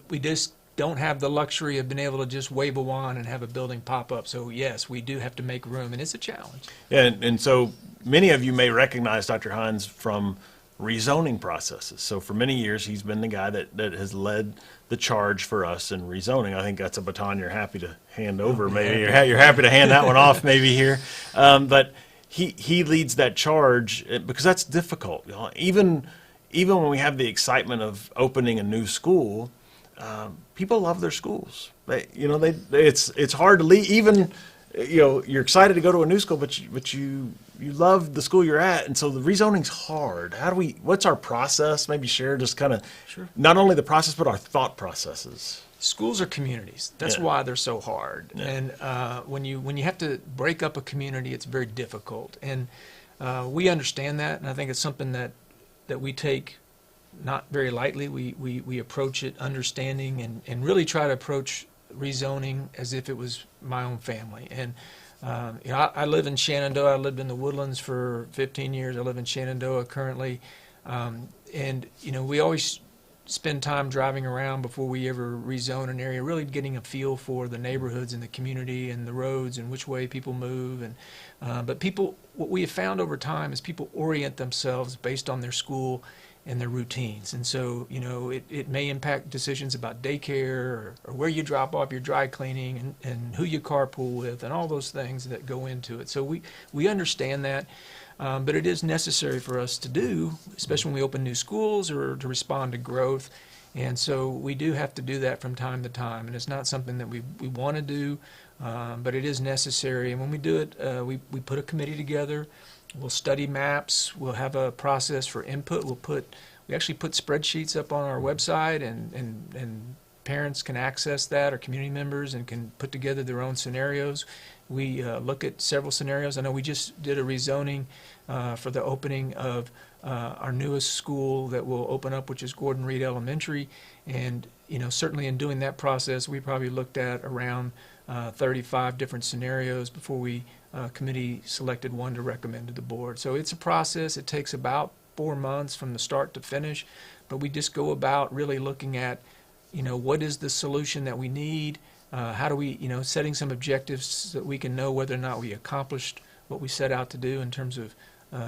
[SPEAKER 2] we just don't have the luxury of being able to just wave a wand and have a building pop up. So yes, we do have to make room, and it's a challenge.
[SPEAKER 1] Yeah, and so many of you may recognize Dr. Hines from rezoning processes. So for many years, he's been the guy that has led the charge for us in rezoning. I think that's a baton you're happy to hand over. Maybe you're happy to hand that one off maybe here. But he leads that charge because that's difficult. Even when we have the excitement of opening a new school, people love their schools. It's hard to leave. Even you're excited to go to a new school, but you love the school you're at, and so the rezoning's hard. What's our process? Maybe share just kind of not only the process but our thought processes.
[SPEAKER 2] Schools are communities. That's why they're so hard. Yeah. And when you have to break up a community, it's very difficult. And we understand that, and I think it's something that we take not very lightly. We approach it understanding and really try to approach rezoning as if it was my own family. And I live in Shenandoah. I lived in the Woodlands for 15 years. I live in Shenandoah currently. And we always spend time driving around before we ever rezone an area, really getting a feel for the neighborhoods and the community and the roads and which way people move. And but what we have found over time is people orient themselves based on their school and their routines. And so, it may impact decisions about daycare or where you drop off your dry cleaning and who you carpool with and all those things that go into it. So we understand that. But it is necessary for us to do, especially when we open new schools or to respond to growth. And so we do have to do that from time to time. And it's not something that we want to do, but it is necessary. And when we do it, we put a committee together. We'll study maps. We'll have a process for input. We actually put spreadsheets up on our website and parents can access that, or community members, and can put together their own scenarios. We look at several scenarios. I know we just did a rezoning for the opening of our newest school that will open up, which is Gordon Reed Elementary. And, certainly in doing that process, we probably looked at around 35 different scenarios before we committee selected one to recommend to the board. So it's a process. It takes about 4 months from the start to finish, but we just go about really looking at, what is the solution that we need? How do we, setting some objectives so that we can know whether or not we accomplished what we set out to do in terms of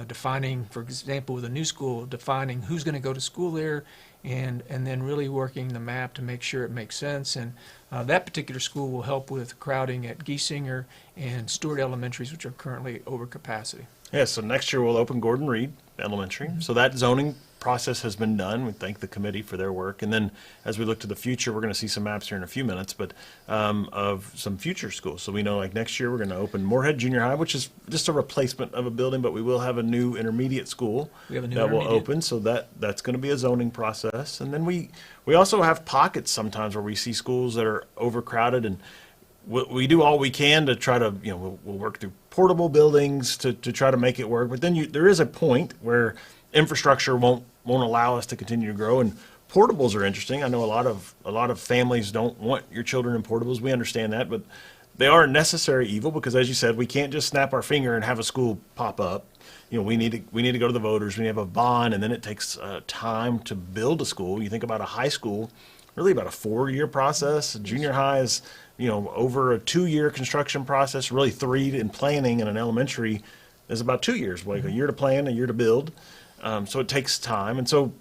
[SPEAKER 2] defining, for example, with a new school, defining who's going to go to school there, and then really working the map to make sure it makes sense. And that particular school will help with crowding at Giesinger and Stewart Elementaries, which are currently over capacity.
[SPEAKER 1] Yeah, so next year we'll open Gordon Reed Elementary. So that zoning process has been done. We thank the committee for their work. And then as we look to the future, we're going to see some maps here in a few minutes, but of some future schools. So we know like next year we're going to open Moorhead Junior High, which is just a replacement of a building, but we will have a new intermediate school that will open. So that's going to be a zoning process. And then we also have pockets sometimes where we see schools that are overcrowded, and we do all we can to try to, we'll work through portable buildings to try to make it work. But then there is a point where infrastructure won't allow us to continue to grow. And portables are interesting. I know a lot of families don't want your children in portables. We understand that, but they are a necessary evil because, as you said, we can't just snap our finger and have a school pop up. We need to go to the voters. We need to have a bond, and then it takes time to build a school. You think about a high school, really about a 4-year process. Junior high is over a 2-year construction process, really 3 in planning, and an elementary is about 2 years, like a year to plan, a year to build. So it takes time. And so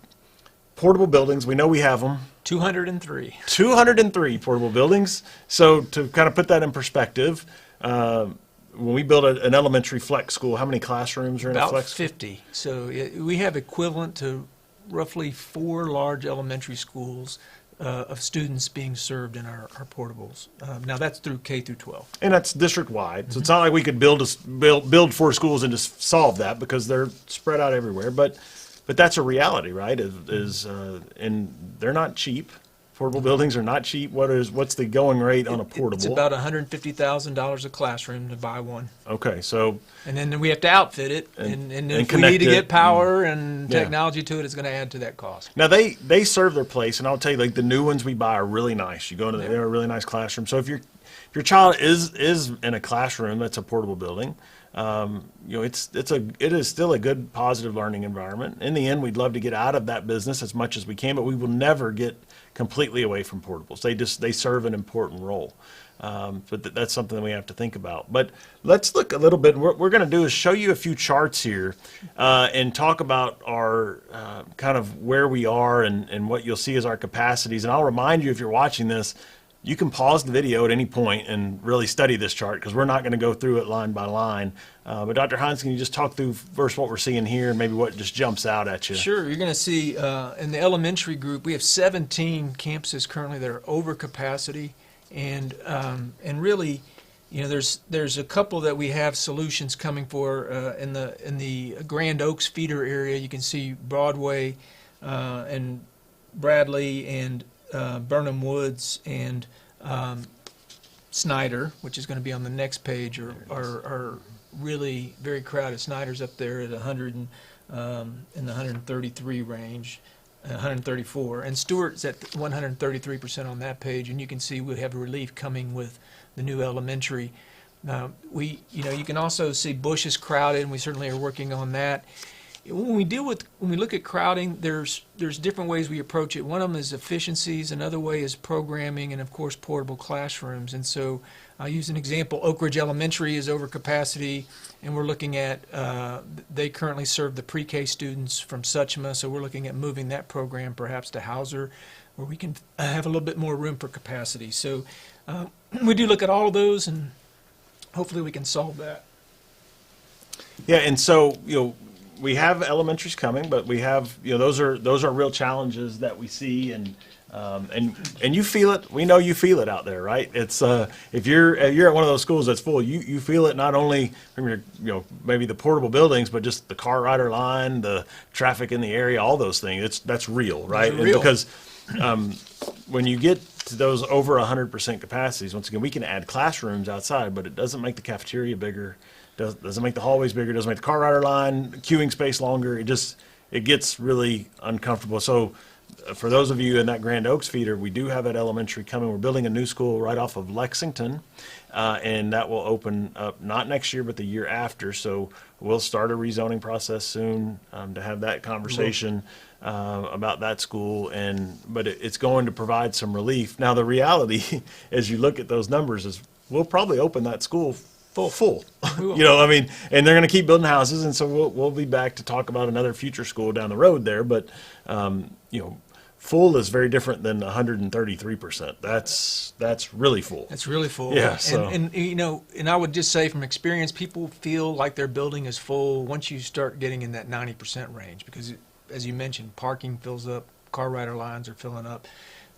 [SPEAKER 1] portable buildings, we know we have them.
[SPEAKER 2] 203.
[SPEAKER 1] 203 portable buildings. So to kind of put that in perspective, when we build an elementary flex school, how many classrooms are in a flex school?
[SPEAKER 2] About 50. So we have equivalent to roughly 4 large elementary schools of students being served in our portables. Now that's through K through 12.
[SPEAKER 1] And that's district-wide. So it's not like we could build 4 schools and just solve that because they're spread out everywhere. But that's a reality, right? And they're not cheap. Portable buildings are not cheap. What's the going rate on a portable?
[SPEAKER 2] It's about $150,000 a classroom to buy one.
[SPEAKER 1] Okay, so
[SPEAKER 2] and then we have to outfit it, and if we need to get power and technology to it, it's going to add to that cost.
[SPEAKER 1] Now they serve their place, and I'll tell you, like the new ones we buy are really nice. You go into they're a really nice classroom. So if your child is in a classroom that's a portable building, it is still a good positive learning environment. In the end, we'd love to get out of that business as much as we can, but we will never get completely away from portables. They serve an important role. But that's something that we have to think about. But let's look a little bit. What we're going to do is show you a few charts here and talk about our kind of where we are and what you'll see as our capacities. And I'll remind you, if you're watching this, you can pause the video at any point and really study this chart because we're not going to go through it line by line. But Dr. Hines, can you just talk through first what we're seeing here and maybe what just jumps out at you?
[SPEAKER 2] Sure. You're going to see in the elementary group, we have 17 campuses currently that are over capacity. And really, there's a couple that we have solutions coming for in the Grand Oaks feeder area. You can see Broadway and Bradley and Burnham Woods and Snyder, which is going to be on the next page, are really very crowded. Snyder's up there at 100 in the 133 range. 134, and Stewart's at 133% on that page, and you can see we have relief coming with the new elementary. You can also see Bush is crowded, and we certainly are working on that. When we look at crowding, there's different ways we approach it. One of them is efficiencies, another way is programming, and of course portable classrooms. And so I'll use an example. Oak Ridge Elementary is over capacity, and we're looking at, they currently serve the pre-K students from Suchma, so we're looking at moving that program perhaps to Hauser, where we can have a little bit more room for capacity. So we do look at all of those, and hopefully we can solve that.
[SPEAKER 1] Yeah, and so, we have elementaries coming, but we have, those are real challenges that we see, and you feel it. We know you feel it out there, right? It's if you're at one of those schools that's full, you feel it not only from your maybe the portable buildings, but just the car rider line, the traffic in the area, all those things. That's real, right?
[SPEAKER 2] It's real.
[SPEAKER 1] And because when you get to those over 100% capacities, once again, we can add classrooms outside, but it doesn't make the cafeteria bigger, doesn't make the hallways bigger, doesn't make the car rider line, queuing space longer. It gets really uncomfortable. So for those of you in that Grand Oaks feeder, we do have that elementary coming. We're building a new school right off of Lexington, and that will open up not next year, but the year after. So we'll start a rezoning process soon to have that conversation about that school. But it's going to provide some relief. Now, the reality, as you look at those numbers, is we'll probably open that school full. You know, I mean, and they're going to keep building houses, and so we'll be back to talk about another future school down the road there. But you know, full is very different than 133%. That's really full.
[SPEAKER 2] That's really full.
[SPEAKER 1] Yeah. So.
[SPEAKER 2] And you know, and I would just say from experience, people feel like their building is full once you start getting in that 90% range, because as you mentioned, parking fills up, car rider lines are filling up,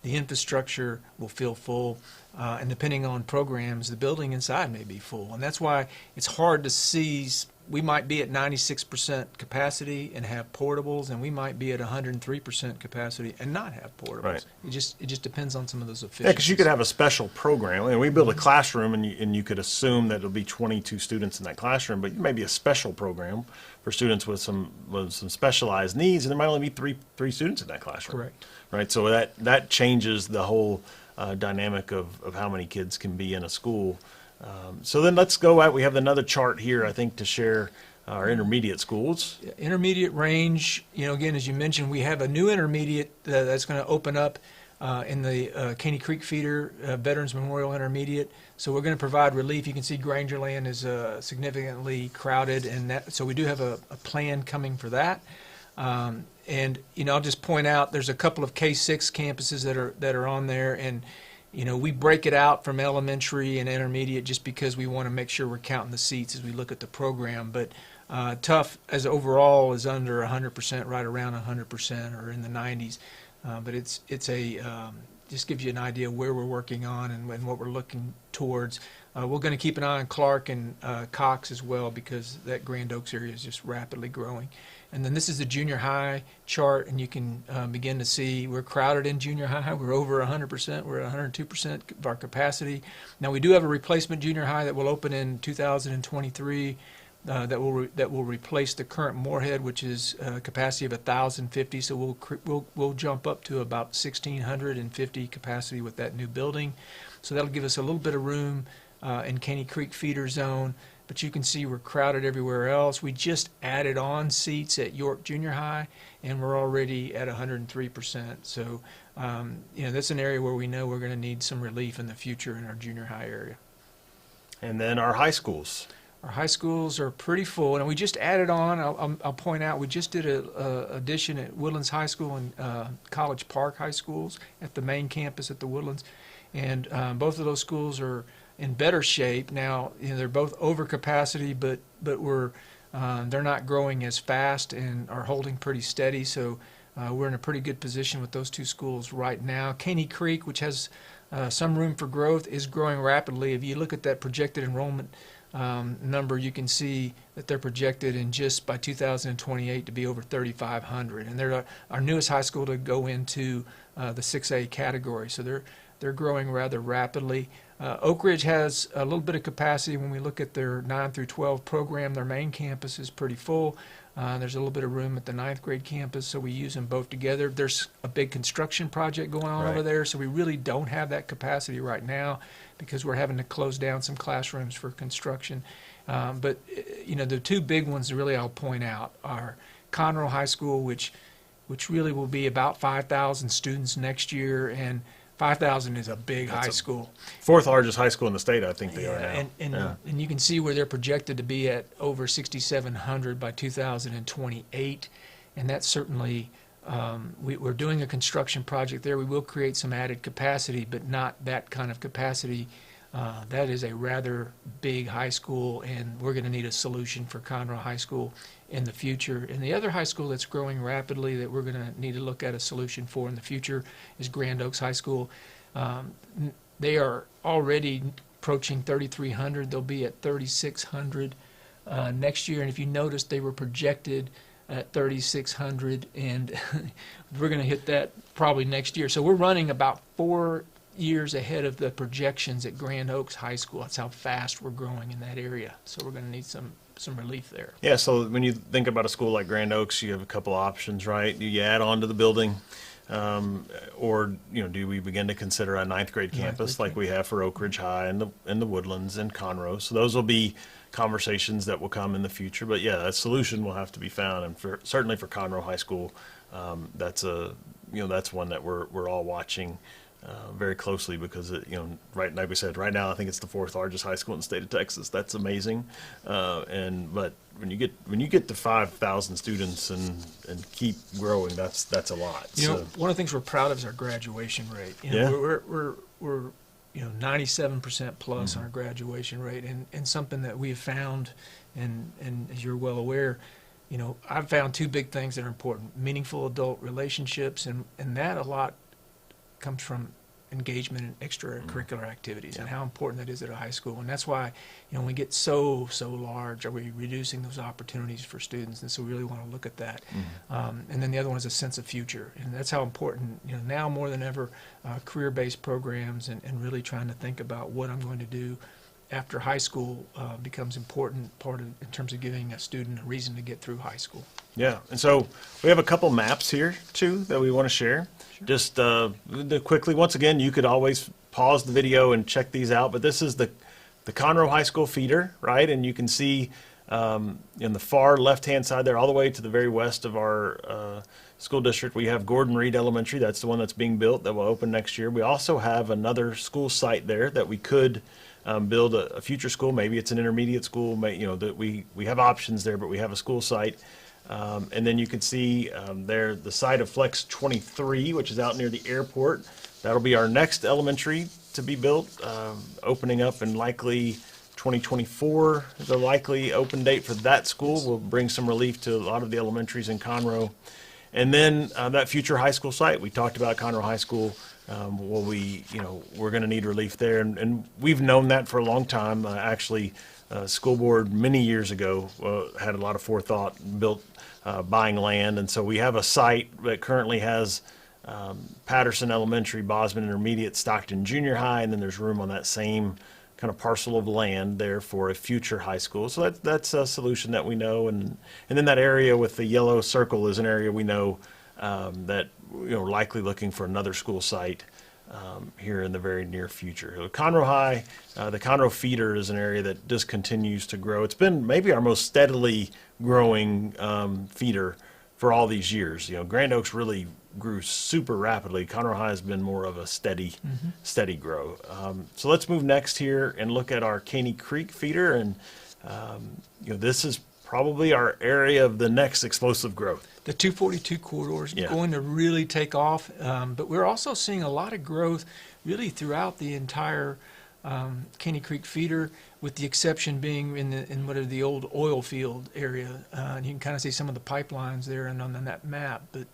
[SPEAKER 2] the infrastructure will feel full. And depending on programs, the building inside may be full. And that's why it's hard to see. We might be at 96% capacity and have portables, and we might be at 103% capacity and not have portables.
[SPEAKER 1] Right.
[SPEAKER 2] It just depends on some of those efficiencies.
[SPEAKER 1] Yeah, because you could have a special program, and we build a classroom, and you could assume that it'll be 22 students in that classroom, but it may be a special program for students with some specialized needs, and there might only be three students in that classroom.
[SPEAKER 2] Correct.
[SPEAKER 1] Right. So that changes the whole dynamic of how many kids can be in a school. So then let's go out. We have another chart here, I think, to share our intermediate schools.
[SPEAKER 2] Intermediate range, you know, again, as you mentioned, we have a new intermediate that's going to open up in the Caney Creek feeder, Veterans Memorial Intermediate. So we're going to provide relief. You can see Grangerland is significantly crowded, and so we do have a plan coming for that. And you know, I'll just point out there's a couple of K-6 campuses that are on there, and you know, we break it out from elementary and intermediate just because we want to make sure we're counting the seats as we look at the program. But Tough as overall is under 100%, right around 100% or in the 90s. But it's just gives you an idea where we're working on and what we're looking towards. We're going to keep an eye on Clark and Cox as well, because that Grand Oaks area is just rapidly growing. And then this is the junior high chart, and you can begin to see we're crowded in junior high. We're over 100%. We're at 102% of our capacity. Now, we do have a replacement junior high that will open in 2023 that will replace the current Moorhead, which is a capacity of 1,050. So we'll jump up to about 1,650 capacity with that new building. So that'll give us a little bit of room in Caney Creek feeder zone. But you can see we're crowded everywhere else. We just added on seats at York Junior High, and we're already at 103%. So, you know, that's an area where we know we're going to need some relief in the future in our junior high area. And
[SPEAKER 1] then our high schools.
[SPEAKER 2] Our high schools are pretty full, and we just added on. I'll point out we just did a addition at Woodlands High School and College Park High Schools at the main campus at the Woodlands, and both of those schools are in better shape now. You know, they're both over capacity, but they're not growing as fast and are holding pretty steady. So we're in a pretty good position with those two schools right now. Caney Creek, which has some room for growth, is growing rapidly. If you look at that projected enrollment number, you can see that they're projected in just by 2028 to be over 3,500, and they're our newest high school to go into the 6A category. So they're growing rather rapidly. Oak Ridge has a little bit of capacity when we look at their 9 through 12 program. Their main campus is pretty full. There's a little bit of room at the 9th grade campus, so we use them both together. There's a big construction project going on over there, so we really don't have that capacity right now because we're having to close down some classrooms for construction. But you know, the two big ones really I'll point out are Conroe High School, which really will be about 5,000 students next year, and 5,000 is a big high school.
[SPEAKER 1] Fourth largest high school in the state, I think they are now.
[SPEAKER 2] And you can see where they're projected to be at over 6,700 by 2028. And that's certainly, we're doing a construction project there. We will create some added capacity, but not that kind of capacity. That is a rather big high school, and we're going to need a solution for Conroe High School in the future. And the other high school that's growing rapidly that we're going to need to look at a solution for in the future is Grand Oaks High School. They are already approaching 3,300. They'll be at 3,600 next year. And if you notice, they were projected at 3,600, and we're going to hit that probably next year. So we're running about 4 years ahead of the projections at Grand Oaks High School. That's how fast we're growing in that area. So we're going to need some relief there.
[SPEAKER 1] Yeah, so when you think about a school like Grand Oaks, you have a couple options, right? Do you add on to the building, or do we begin to consider a ninth grade campus like we have for Oak Ridge High and the Woodlands and Conroe? So those will be conversations that will come in the future. But yeah, a solution will have to be found, and certainly for Conroe High School, that's one that we're all watching very closely, because right, like we said, right now I think it's the fourth largest high school in the state of Texas. That's amazing, but when you get to 5,000 students and keep growing, that's a lot.
[SPEAKER 2] One of the things we're proud of is our graduation rate. We're 97% plus on our graduation rate, and something that we have found, and as you're well aware, I've found two big things that are important: meaningful adult relationships, and that a lot comes from engagement in extracurricular activities, and how important that is at a high school. And that's why, when we get so large, are we reducing those opportunities for students? And so we really want to look at that. And then the other one is a sense of future, and that's how important, now more than ever, career-based programs and really trying to think about what I'm going to do after high school becomes important part of, in terms of giving a student a reason to get through high school.
[SPEAKER 1] Yeah, and so we have a couple maps here too that we want to share. Sure. Just quickly, once again, you could always pause the video and check these out. But this is the Conroe High School feeder, right? And you can see in the far left-hand side there, all the way to the very west of our school district, we have Gordon Reed Elementary. That's the one that's being built that will open next year. We also have another school site there that we could build a future school. Maybe it's an intermediate school. That we have options there, but we have a school site. And then you can see there the site of Flex 23, which is out near the airport. That'll be our next elementary to be built, opening up in likely 2024. The likely open date for that school will bring some relief to a lot of the elementaries in Conroe. And then that future high school site, we talked about Conroe High School. We're going to need relief there, and we've known that for a long time. Actually, school board many years ago had a lot of forethought and built buying land, and so we have a site that currently has Patterson Elementary, Bosman Intermediate, Stockton Junior High, and then there's room on that same kind of parcel of land there for a future high school. So that's a solution that we know, and then that area with the yellow circle is an area we know that likely looking for another school site here in the very near future. Conroe High, the Conroe feeder is an area that just continues to grow. It's been maybe our most steadily growing feeder for all these years. Grand Oaks really grew super rapidly. Conroe High has been more of a steady grow. So let's move next here and look at our Caney Creek feeder, and this is probably our area of the next explosive growth.
[SPEAKER 2] The 242 corridor is going to really take off, but we're also seeing a lot of growth really throughout the entire Caney Creek feeder, with the exception being in what are the old oil field area. And you can kind of see some of the pipelines there and on that map. But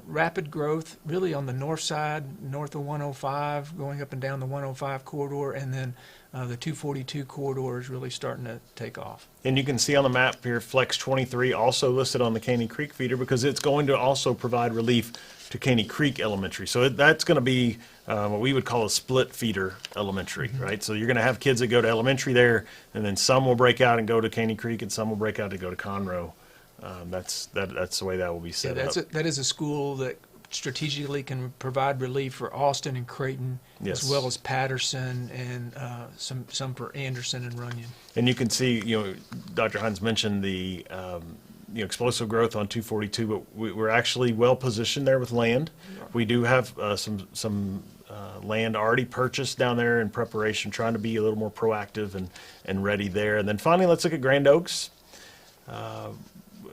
[SPEAKER 2] rapid growth really on the north side, north of 105, going up and down the 105 corridor, and then the 242 corridor is really starting to take off.
[SPEAKER 1] And you can see on the map here, Flex 23 also listed on the Caney Creek feeder, because it's going to also provide relief to Caney Creek Elementary. So that's going to be what we would call a split feeder elementary, right? So you're going to have kids that go to elementary there, and then some will break out and go to Caney Creek, and some will break out to go to Conroe. That's the way that will be set up.
[SPEAKER 2] That is a school that strategically can provide relief for Austin and Creighton, as well as Patterson and some for Anderson and Runyon. And
[SPEAKER 1] you can see, Dr. Hines mentioned the explosive growth on 242, but we're actually well positioned there with land. We do have some land already purchased down there in preparation, trying to be a little more proactive and ready there. And then finally, let's look at Grand Oaks.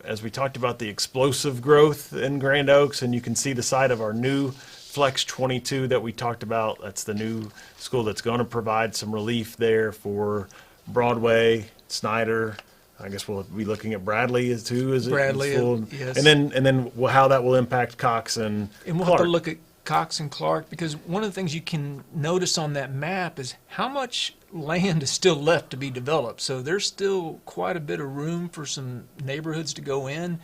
[SPEAKER 1] As we talked about the explosive growth in Grand Oaks, and you can see the site of our new Flex 22 that we talked about. That's the new school that's going to provide some relief there for Broadway, Snyder. I guess we'll be looking at Bradley too. Is
[SPEAKER 2] Bradley,
[SPEAKER 1] it full?
[SPEAKER 2] Yes.
[SPEAKER 1] And then how that will impact Cox and
[SPEAKER 2] we'll
[SPEAKER 1] Clark.
[SPEAKER 2] have to look at Cox and Clark, because one of the things you can notice on that map is how much land is still left to be developed. So there's still quite a bit of room for some neighborhoods to go in,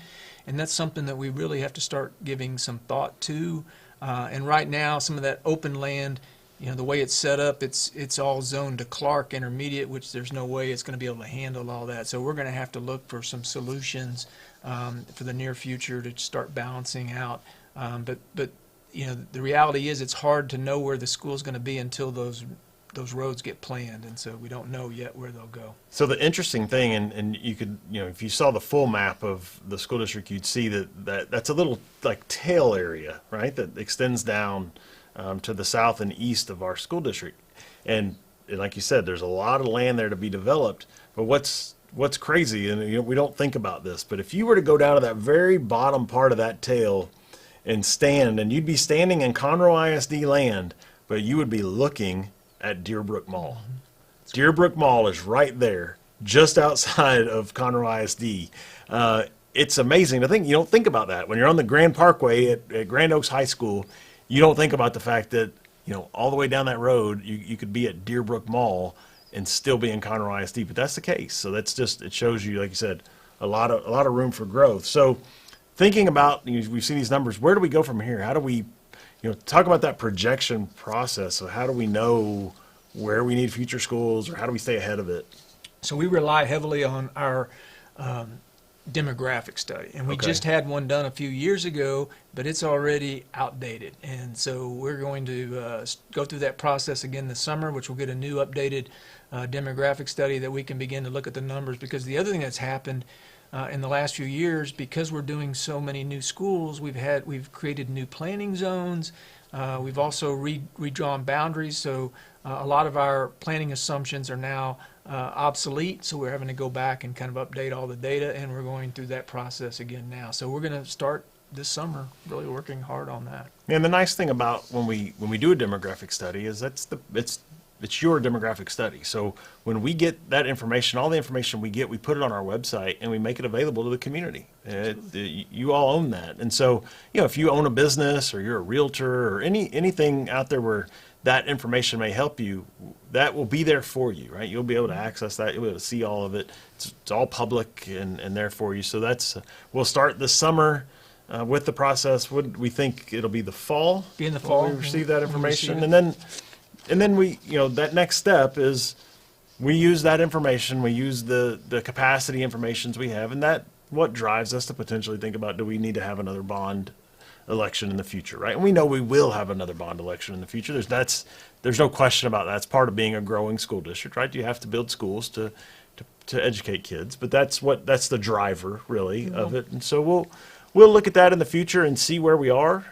[SPEAKER 2] and that's something that we really have to start giving some thought to. And right now, some of that open land, the way it's set up, it's all zoned to Clark Intermediate, which there's no way it's going to be able to handle all that. So we're going to have to look for some solutions for the near future to start balancing out. But the reality is it's hard to know where the school's going to be until those roads get planned, and so we don't know yet where they'll go.
[SPEAKER 1] So the interesting thing, and you could, if you saw the full map of the school district, you'd see that's a little like tail area, right, that extends down to the south and east of our school district. And like you said, there's a lot of land there to be developed. But what's crazy, and we don't think about this, but if you were to go down to that very bottom part of that tail and stand, and you'd be standing in Conroe ISD land, but you would be looking at Deerbrook Mall. Deerbrook Mall is right there, just outside of Conroe ISD. It's amazing to think. You don't think about that. When you're on the Grand Parkway at Grand Oaks High School, you don't think about the fact that, all the way down that road, you could be at Deerbrook Mall and still be in Conroe ISD, but that's the case. So it shows you, like you said, a lot of room for growth. So thinking about, we've seen these numbers, where do we go from here? How do we, talk about that projection process. So how do we know where we need future schools, or how do we stay ahead of it?
[SPEAKER 2] So we rely heavily on our demographic study, and we just had one done a few years ago, but it's already outdated, and so we're going to go through that process again this summer, which will get a new updated demographic study that we can begin to look at the numbers. Because the other thing that's happened in the last few years, because we're doing so many new schools, we've created new planning zones. We've also redrawn boundaries, so a lot of our planning assumptions are now obsolete, so we're having to go back and kind of update all the data, and we're going through that process again now. So we're going to start this summer really working hard on that.
[SPEAKER 1] And the nice thing about when we do a demographic study is it's your demographic study. So when we get that information, all the information we get, we put it on our website and we make it available to the community. You all own that. And so, if you own a business or you're a realtor or anything out there where that information may help you, that will be there for you, right? You'll be able to access that. You'll be able to see all of it. It's all public and there for you. So we'll start this summer with the process. We think it'll be the fall.
[SPEAKER 2] Be in the fall.
[SPEAKER 1] We receive that information. And then we, that next step is we use that information. We use the capacity informations we have, and that what drives us to potentially think about, do we need to have another bond election in the future, right? And we know we will have another bond election in the future. There's no question about that. It's part of being a growing school district, right? You have to build schools to educate kids, but that's the driver really of it. And so we'll look at that in the future and see where we are.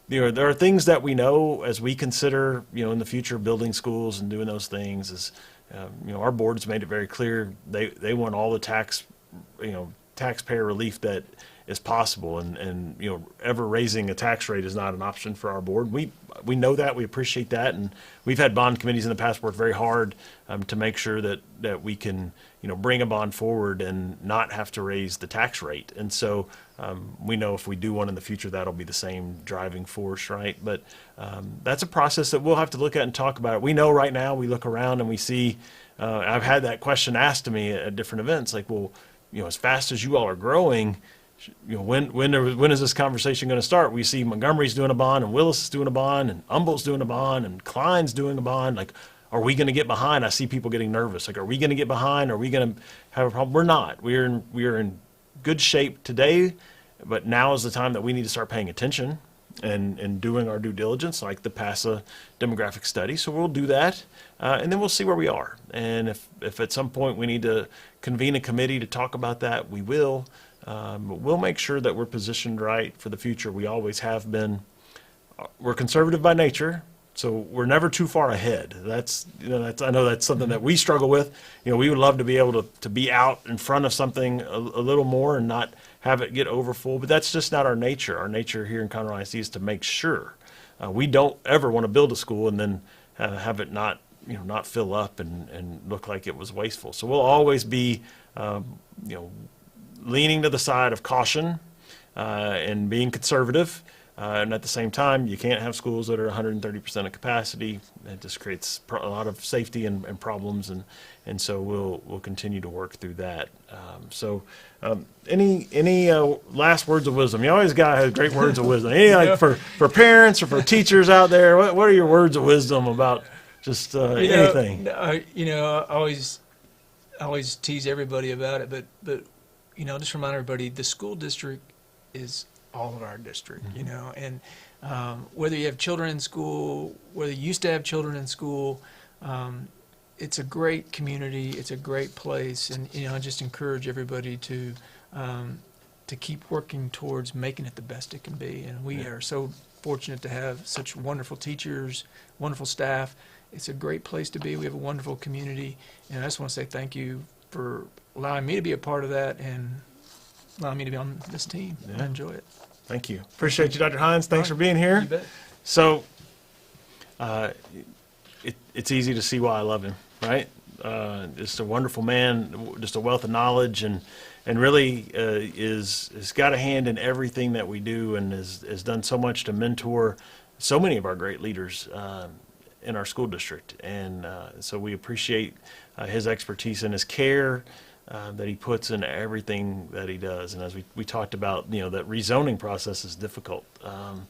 [SPEAKER 1] There are things that we know as we consider, in the future building schools and doing those things. Is our board's made it very clear they want all the taxpayer relief that is possible, and ever raising a tax rate is not an option for our board. We know that, we appreciate that, and we've had bond committees in the past work very hard to make sure that we can bring a bond forward and not have to raise the tax rate. And so we know if we do one in the future, that'll be the same driving force, right? But that's a process that we'll have to look at and talk about. We know right now, we look around and we see, I've had that question asked to me at different events, like, well, as fast as you all are growing, when is this conversation going to start? We see Montgomery's doing a bond, and Willis is doing a bond, and Humboldt's doing a bond, and Klein's doing a bond. Like, are we going to get behind? I see people getting nervous. Like, are we going to get behind? Are we going to have a problem? We're not. We are in good shape today, but now is the time that we need to start paying attention and doing our due diligence, like the PASA demographic study. So we'll do that, and then we'll see where we are. And if at some point we need to convene a committee to talk about that, we will. But we'll make sure that we're positioned right for the future. We always have been. We're conservative by nature, so we're never too far ahead. I know that's something that we struggle with. We would love to be able to be out in front of something a little more and not have it get over full, but that's just not our nature. Our nature here in Conroe ISD is to make sure. We don't ever want to build a school and then have it not fill up and look like it was wasteful. So we'll always be, leaning to the side of caution and being conservative, And at the same time, you can't have schools that are 130% of capacity. It just creates a lot of safety and problems, and so we'll continue to work through that. Any last words of wisdom? You always got to have great words of wisdom. Any for parents or for teachers out there? What are your words of wisdom about just anything?
[SPEAKER 2] I always tease everybody about it, but just remind everybody the school district is all of our district, and whether you have children in school, whether you used to have children in school, it's a great community, it's a great place, and I just encourage everybody to keep working towards making it the best it can be. And we are so fortunate to have such wonderful teachers, wonderful staff. It's a great place to be. We have a wonderful community, and I just want to say thank you for allowing me to be a part of that and allowing me to be on this team.
[SPEAKER 1] Yeah.
[SPEAKER 2] I enjoy it.
[SPEAKER 1] Thank you. Appreciate you, Dr. Hines. Thanks for being here.
[SPEAKER 2] You bet.
[SPEAKER 1] So, it's easy to see why I love him, right? Just a wonderful man, just a wealth of knowledge, and really is got a hand in everything that we do, and has done so much to mentor so many of our great leaders in our school district. And so we appreciate his expertise and his care that he puts in everything that he does. And as we talked about, that rezoning process is difficult, and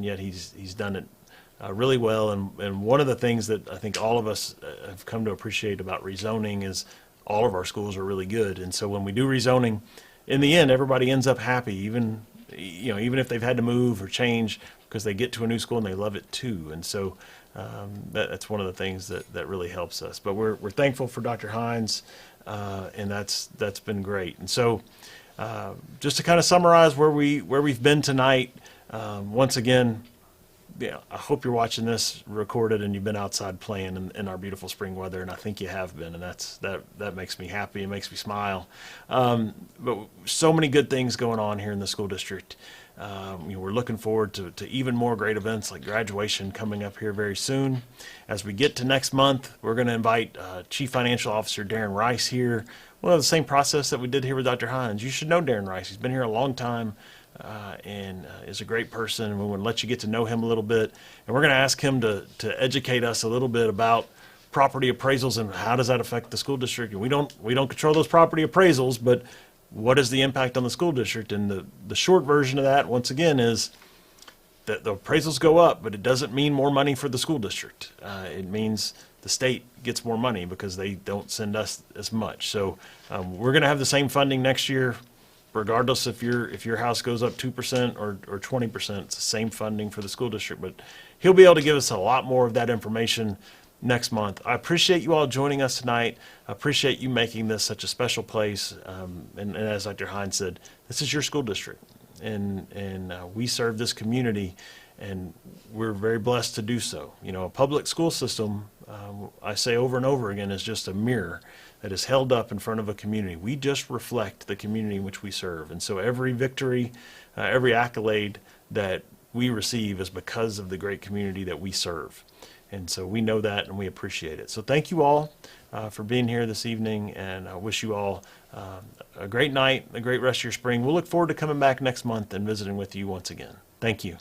[SPEAKER 1] yet he's done it really well. And one of the things that I think all of us have come to appreciate about rezoning is all of our schools are really good. And so when we do rezoning, in the end, everybody ends up happy, even if they've had to move or change, because they get to a new school and they love it too. And so that's one of the things that really helps us. But we're thankful for Dr. Hines, and that's been great. And so just to kind of summarize where we've been tonight, once again, I hope you're watching this recorded and you've been outside playing in our beautiful spring weather, and I think you have been, and that makes me happy. It makes me smile. But so many good things going on here in the school district. We're looking forward to even more great events like graduation coming up here very soon. As we get to next month, we're going to invite Chief Financial Officer Darren Rice here. We'll have the same process that we did here with Dr. Hines. You should know Darren Rice. He's been here a long time. And is a great person, and we want to let you get to know him a little bit. And we're going to ask him to educate us a little bit about property appraisals and how does that affect the school district. And we don't control those property appraisals, but what is the impact on the school district? And the short version of that, once again, is that the appraisals go up, but it doesn't mean more money for the school district. It means the state gets more money because they don't send us as much. So we're going to have the same funding next year, regardless if your house goes up 2% or 20%. It's the same funding for the school district, but he'll be able to give us a lot more of that information next month. I appreciate you all joining us tonight. I appreciate you making this such a special place. And as Dr. Hines said, this is your school district, and we serve this community, and we're very blessed to do so. A public school system, I say over and over again, is just a mirror that is held up in front of a community. We just reflect the community in which we serve. And so every victory, every accolade that we receive is because of the great community that we serve. And so we know that, and we appreciate it. So thank you all for being here this evening, and I wish you all a great night, a great rest of your spring. We'll look forward to coming back next month and visiting with you once again. Thank you.